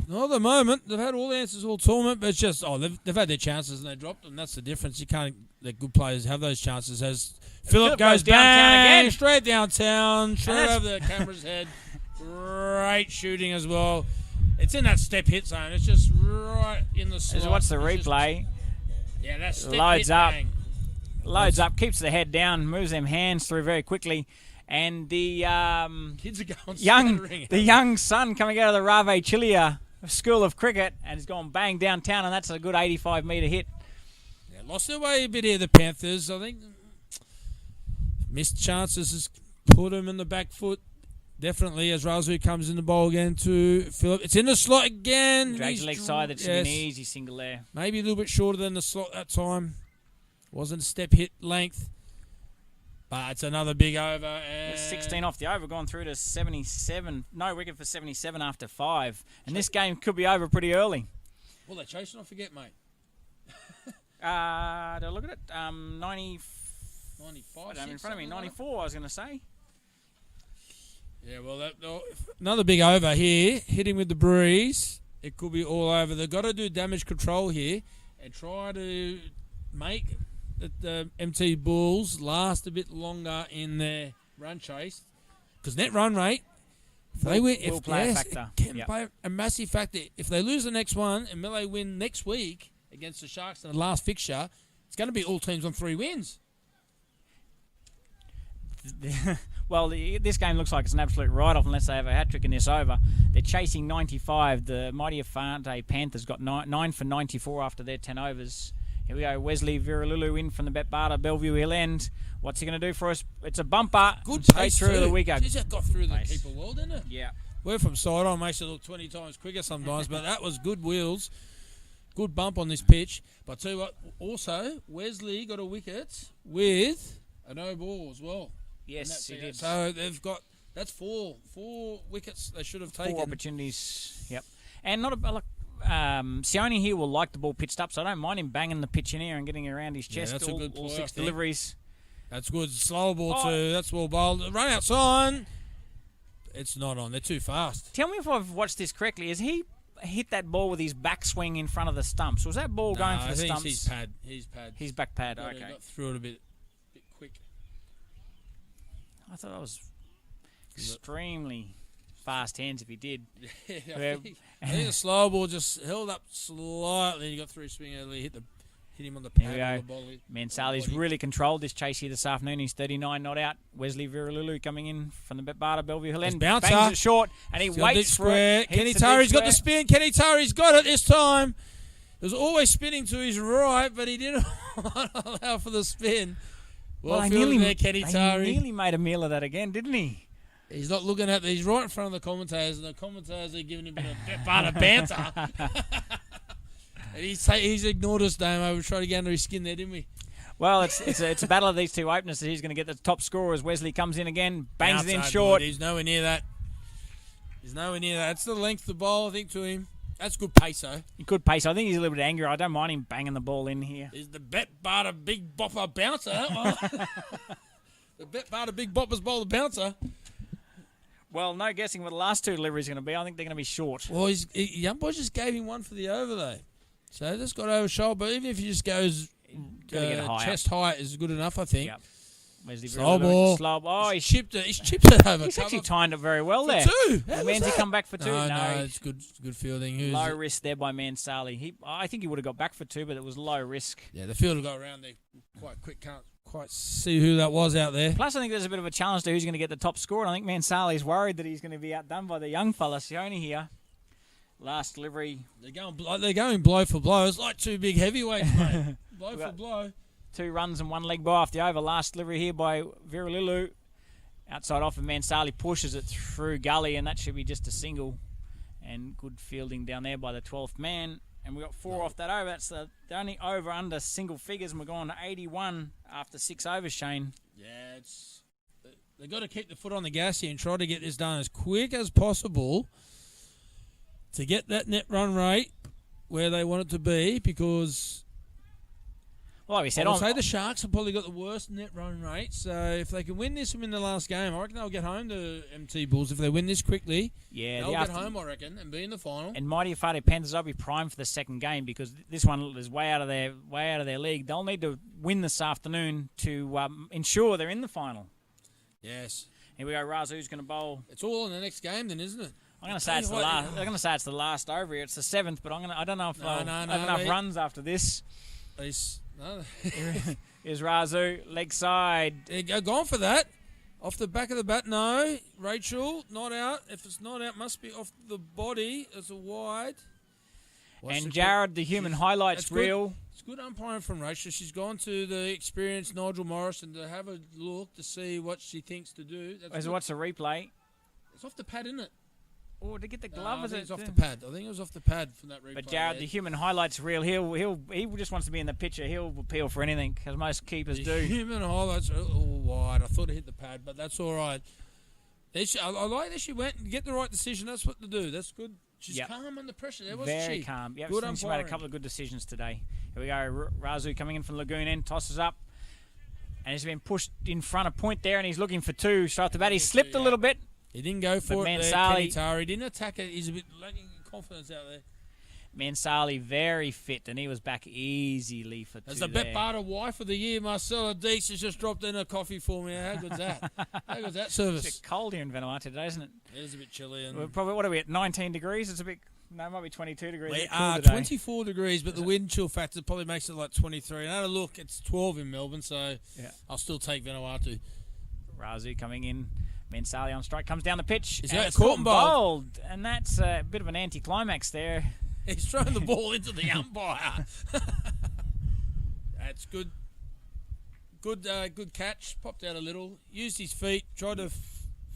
Not at the moment. They've had all the answers all tournament, but it's just they've had their chances and they dropped them. That's the difference. You can't let good players have those chances. As Philip goes downtown bang, again. straight downtown, straight that's- over the camera's head. Great shooting as well. It's in that step hit zone. It's just right in the slot. As watch the It's just- replay. yeah, that's step Loads hit, up. bang. Loads up, keeps the head down, moves them hands through very quickly. And the Kids are going young son coming out of the Rave Chilia School of Cricket, and he's gone bang downtown, and that's a good 85-metre hit. Yeah, lost their way a bit here, the Panthers. I think missed chances has put them in the back foot. Definitely, as Razu comes in the bowl again to Philip. It's in the slot again. Drags He's the leg side, that should be yes. an easy single there. Maybe a little bit shorter than the slot that time. Wasn't a step hit length. But it's another big over. And 16 off the over, gone through to 77. No wicket for 77 after 5. And this game could be over pretty early. Well, they're chasing, I forget, mate. Do I look at it? 90. 95. I don't have it in front of me. something like 94, I was going to say. that. Yeah, well, another big over here. Hitting with the breeze. It could be all over. They've got to do damage control here and try to make the MT Bulls last a bit longer in their run chase. Because net run rate, if they win, will play a factor. It can Yep. play a massive factor. If they lose the next one and Melee win next week against the Sharks in the last fixture, it's going to be all teams on 3 wins. Well, this game looks like it's an absolute write-off unless they have a hat-trick in this over. They're chasing 95. The mighty Efate Panthers got 9 for 94 after their 10 overs. Here we go. Wesley Viralulu in from the Betbarda Bellevue Hill End. What's he going to do for us? It's a bumper. Good straight pace through too. the wicket. Jeez, that got through the Pace. keeper well, didn't it? Yeah. We're from side on, makes it look 20 times quicker sometimes, but that was good wheels. Good bump on this pitch. But I tell you what, also, Wesley got a wicket with a no ball as well. Yes, he did. So they've got that's four wickets they should have taken. 4 opportunities. Yep. And not a Sione here will like the ball pitched up, so I don't mind him banging the pitch in here and getting around his chest. that's a good all play, 6 I think. deliveries. That's good. Slow ball too. That's well bowled. Run outside. It's not on. They're too fast. Tell me if I've watched this correctly. Has he hit that ball with his backswing in front of the stumps? Was that ball going for the stumps? His pad. His pad. His back pad. Got Okay. through it a bit quick. I thought that was extremely fast hands if he did. I think the slow ball just held up slightly. He got through swing early. Hit him on the There we pad. go. Mansali's really controlled this chase here this afternoon. He's 39 not out. Wesley Virilulu coming in from the Betbata Bellevue Hill end. Bouncer. Bangs it short, and he He's got a deep waits for square. it. Kenny Hits the Tari's deep got the square. spin. Kenny Tari's got it this time. It was always spinning to his right, but he didn't want to allow for the spin. Well, They fielded there, Kenny they Tari. nearly made a meal of that again, didn't he? He's not looking at. He's right in front of the commentators, and the commentators are giving him a bit of banter. And he's ignored us, Damo. We tried to get under his skin there, didn't we? Well, it's a battle of these two openers. So he's going to get the top scorer as Wesley comes in again, bangs it in Outside short. good. He's nowhere near that. That's the length of the bowl, I think, to him. That's good pace, though. Good pace. I think he's a little bit angry. I don't mind him banging the ball in here. He's the Betbata Big Bopper bouncer. The Betbata Big Boppers bowl the bouncer. Well, no guessing what the last 2 deliveries are going to be. I think they're going to be short. Well, young boy just gave him one for the over, though. So just got over shoulder. But even if he just goes Gotta get higher. chest height is good enough, I think. Yep. Wesley Slow Virilulu, ball. Slow ball. Oh, He's chipped it over. he's actually cover. timed it very well For there. 2. How was Man's he that? come back for 2? No, it's good fielding. Who's Low it? risk there by Mansali. I think he would have got back for 2, but it was low risk. Yeah, the fielder got around there quite quick. Can't quite see who that was out there. Plus, I think there's a bit of a challenge to who's going to get the top score. And I think Mansali's worried that he's going to be outdone by the young fella, Sione here. Last delivery. They're going blow for blow. It's like 2 big heavyweights, mate. Blow for blow. 2 runs and 1 leg by off the over. Last delivery here by Virilulu. Outside off, and Mansali pushes it through gully, and that should be just a single. And good fielding down there by the 12th man. And we got 4 off that over. That's the only over under single figures, and we're going to 81 after 6 overs, Shane. Yeah, they've got to keep the foot on the gas here and try to get this done as quick as possible to get that net run rate where they want it to be, because Well, like we said, I would say the Sharks have probably got the worst net run rate. So if they can win this and win the last game, I reckon they'll get home to MT Bulls. If they win this quickly, they'll get home, I reckon, and be in the final. And mighty Efate Panthers will be primed for the second game, because this one is way out of their league. They'll need to win this afternoon to ensure they're in the final. Yes. Here we go. Razu's going to bowl. It's all in the next game, then, isn't it? I'm going to say it's the last. I'm going to say it's the last over here. It's the 7th, but I don't know if I'll have enough runs after this. No. Here's Razu, leg side. Gone for that. Off the back of the bat, no. Rachel, not out. If it's not out, must be off the body. It's a wide. And Jared, the human highlights reel. It's good umpiring from Rachel. She's gone to the experienced Nigel Morrison to have a look to see what she thinks to do. What's the replay? It's off the pad, isn't it? Or to get the glove, is it? It's off the pad. I think it was off the pad from that replay. But Jared, the human highlights reel, he just wants to be in the picture. He'll appeal for anything, as most keepers do. Human highlights are all wide. I thought it hit the pad, but that's all right. I like that she went and get the right decision. That's what to do. That's good. She's calm under pressure there, wasn't she? Very calm. Yep, Good I think she umpiring. made a couple of good decisions today. Here we go. Razu coming in from Lagoon end, tosses up. And he's been pushed in front of point there, and he's looking for 2. Straight off the bat, he slipped a little bit. He didn't go for it there, Mansali- Kenny Tari. He didn't attack it. He's a bit lacking confidence out there. Mansali very fit, and he was back easily for 2 As the there. Betbata wife of the year, Marcella Deeks has just dropped in a coffee for me. How good's that? How good's that It's service? a bit cold here in Vanuatu today, isn't it? It is a bit chilly. And We're probably, what are we at, 19 degrees? It's a bit, no, it might be 22 degrees. we A bit cool are today. 24 degrees, but the wind chill factor probably makes it like 23. And I had a look, it's 12 in Melbourne, so I'll still take Vanuatu. Razu coming in. Mansali on strike, comes down the pitch. He's and got it's caught and caught bowled. and that's a bit of an anticlimax there. He's thrown the ball into the umpire. That's good. Good catch. Popped out a little. Used his feet. Tried to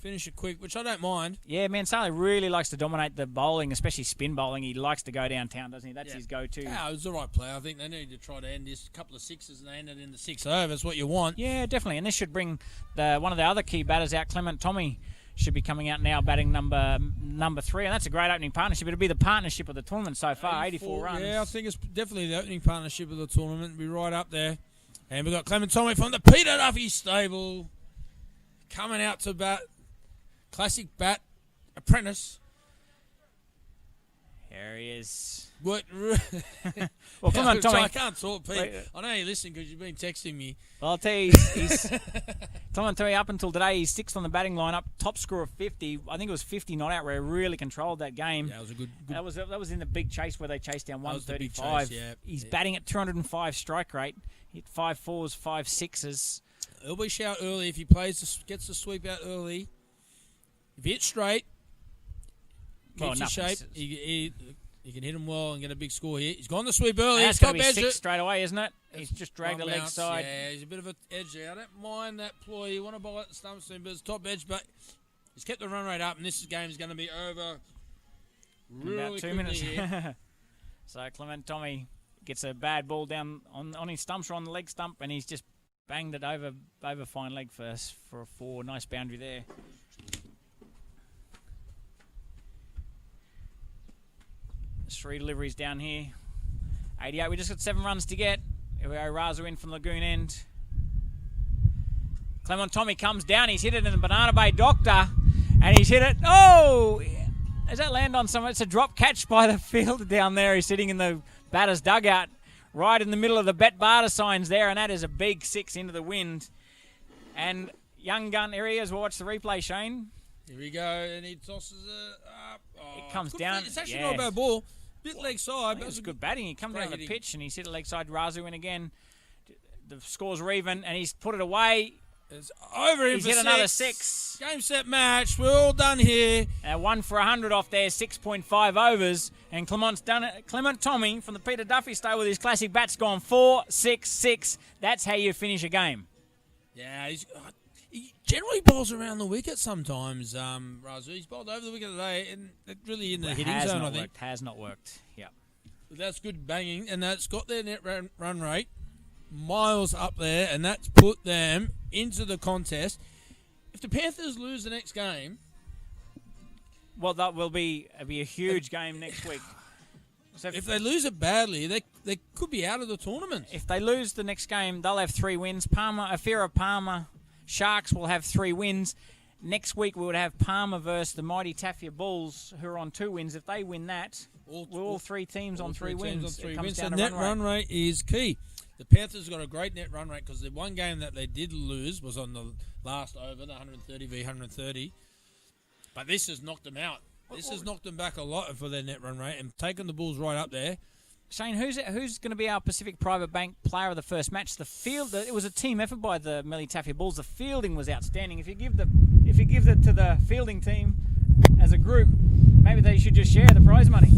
finish it quick, which I don't mind. Yeah, Mansali really likes to dominate the bowling, especially spin bowling. He likes to go downtown, doesn't he? That's his go-to. Yeah, it was the right play. I think they need to try to end this couple of sixes and they ended in the 6 overs. What you want. Yeah, definitely. And this should bring one of the other key batters out. Clement Tommy should be coming out now, batting number 3, and that's a great opening partnership. It'll be the partnership of the tournament so far, 84 runs. Yeah, I think it's definitely the opening partnership of the tournament. It'll be right up there. And we've got Clement Tommy from the Peter Duffy stable coming out to bat. Classic bat apprentice. Here he is. What? Well, Clement Tommy. I can't talk, Pete. I know you're listening because you've been texting me. Well, I'll tell you, he's Clement Tommy up until today, he's 6th on the batting lineup, top score of 50. I think it was 50 not out where he really controlled that game. Yeah, it was a good. That was in the big chase where they chased down 135. Chase, yeah. He's batting at 205 strike rate. Hit 5 4s, 5 6s. He'll be shout early if he gets the sweep out early. If he hits straight, keeps his shape. He can hit him well and get a big score here. He's gone the sweep early. That's got to be 6 straight away, isn't it? He's just dragged the leg side. Yeah, he's a bit of an edge there. I don't mind that ploy. You want to bowl at the stump soon, but it's top edge. But he's kept the run rate up, and this game is going to be over really about 2 minutes. So Clement Tommy gets a bad ball down on his stumps or on the leg stump, and he's just banged it over fine leg first for a 4. Nice boundary there. There's 3 deliveries down here. 88. We just got 7 runs to get. Here we go. Razu in from Lagoon End. Clement Tommy comes down. He's hit it in the Banana Bay Doctor, and he's hit it. Oh! Does that land on someone? It's a drop catch by the fielder down there. He's sitting in the batter's dugout, right in the middle of the Bet Barter signs there, and that is a big 6 into the wind. And young gun areas. We'll watch the replay, Shane. Here we go, and he tosses it up. Oh, it comes down. It's actually not a bad ball. Bit leg side. It was good batting. He comes down the pitch, and he's hit it leg side. Razu in again. The scores are even, and he's put it away. It's over him. He's hit another 6. Game, set, match. We're all done here. 1 for 100 off there, 6.5 overs. And Clement's done it. Clement Tommy from the Peter Duffy style with his classic bats gone 4, 6, 6. That's how you finish a game. Yeah, he generally bowls around the wicket sometimes, Razu. He's bowled over the wicket today, and it really in the hitting zone, I think. Has not worked, yeah. But that's good banging, and that's got their net run rate miles up there, and that's put them into the contest. If the Panthers lose the next game... Well, that will be a huge game next week. So if they lose it badly, they could be out of the tournament. If they lose the next game, they'll have 3 wins. Afira Palmer... Sharks will have 3 wins. Next week we would have Palmer versus the mighty Tafia Bulls, who are on 2 wins. If they win that, all 3 teams on 3 wins. So net run rate is key. The Panthers got a great net run rate because the one game that they did lose was on the last over, the 130 v 130. But this has knocked them out. This has knocked them back a lot for their net run rate and taken the Bulls right up there. Shane, who's going to be our Pacific Private Bank player of the first match? It was a team effort by the Melly Tafia Bulls. The fielding was outstanding. If you give it to the fielding team as a group, maybe they should just share the prize money.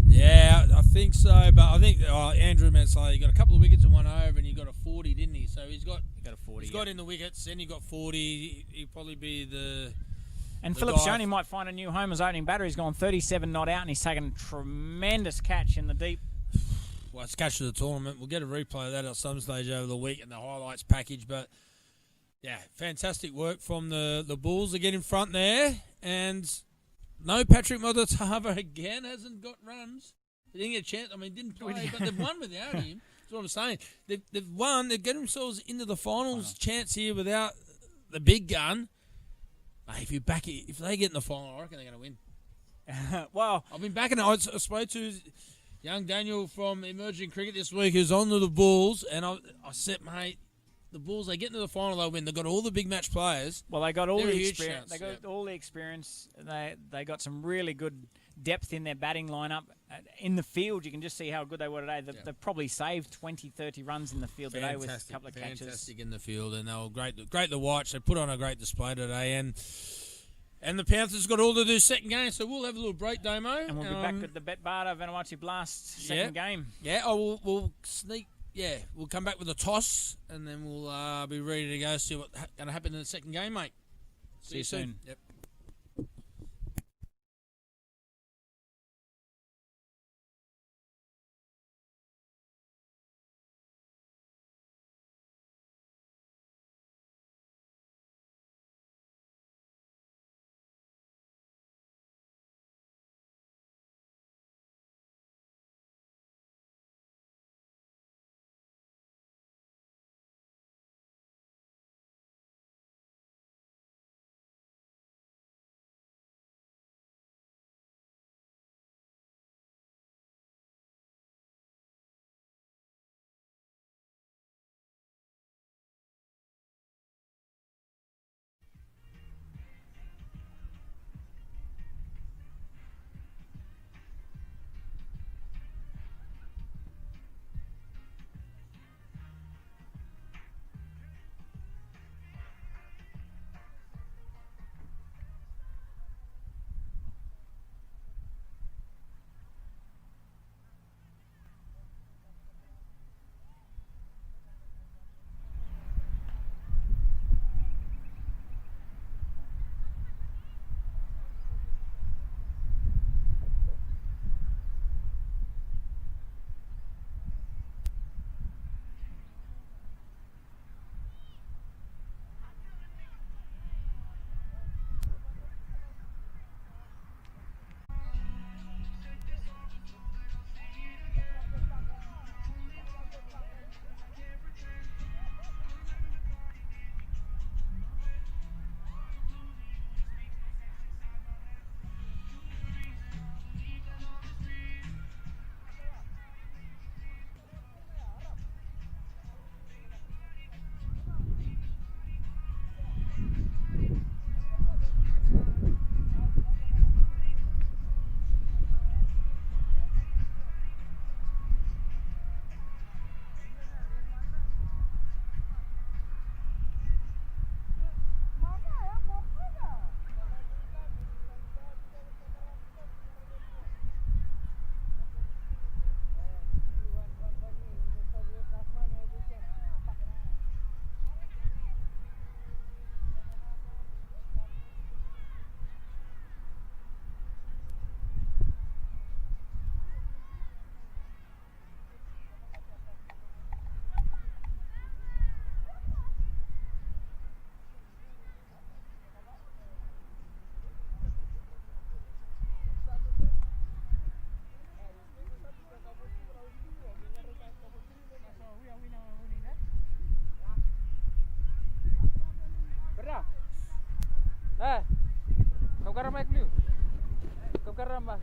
Yeah, I think so. But I think Andrew Mansali, he got a couple of wickets and 1 over, and he got a 40, didn't he? So he's got a 40. He's got in the wickets, then he got 40. He'll probably be the. And Philip Shoney might find a new home as opening batter. He's gone 37 not out, and he's taken a tremendous catch in the deep. Well, it's catch of the tournament. We'll get a replay of that at some stage over the week in the highlights package. But, yeah, fantastic work from the Bulls to get in front there. And no Patrick Modatava again. Hasn't got runs. He didn't get a chance. I mean, didn't play, but they've won without him. That's what I'm saying. They've won. They've got themselves into the finals chance here without the big gun. Mate, if they get in the final, I reckon they're going to win. Well, I've been backing it. I spoke to young Daniel from Emerging Cricket this week, who's on to the Bulls, and I said, mate, the Bulls, they get into the final, they'll win. They've got all the big match players. Well, they got all the experience. They got all the experience. They got some really good depth in their batting lineup. In the field, you can just see how good they were today. They've probably saved 20, 30 runs in the field today with a couple of catches. Fantastic in the field, and they were great to watch. They put on a great display today, and the Panthers got all to do second game, so we'll have a little break, Damo. And we'll be back at the Bet Barter Vanuatu Blast second game. Yeah, we'll sneak. Yeah, we'll come back with a toss, and then we'll be ready to go. See what's going to happen in the second game, mate. See you soon. Yep. Kau garam mic dulu. Kau garam bah.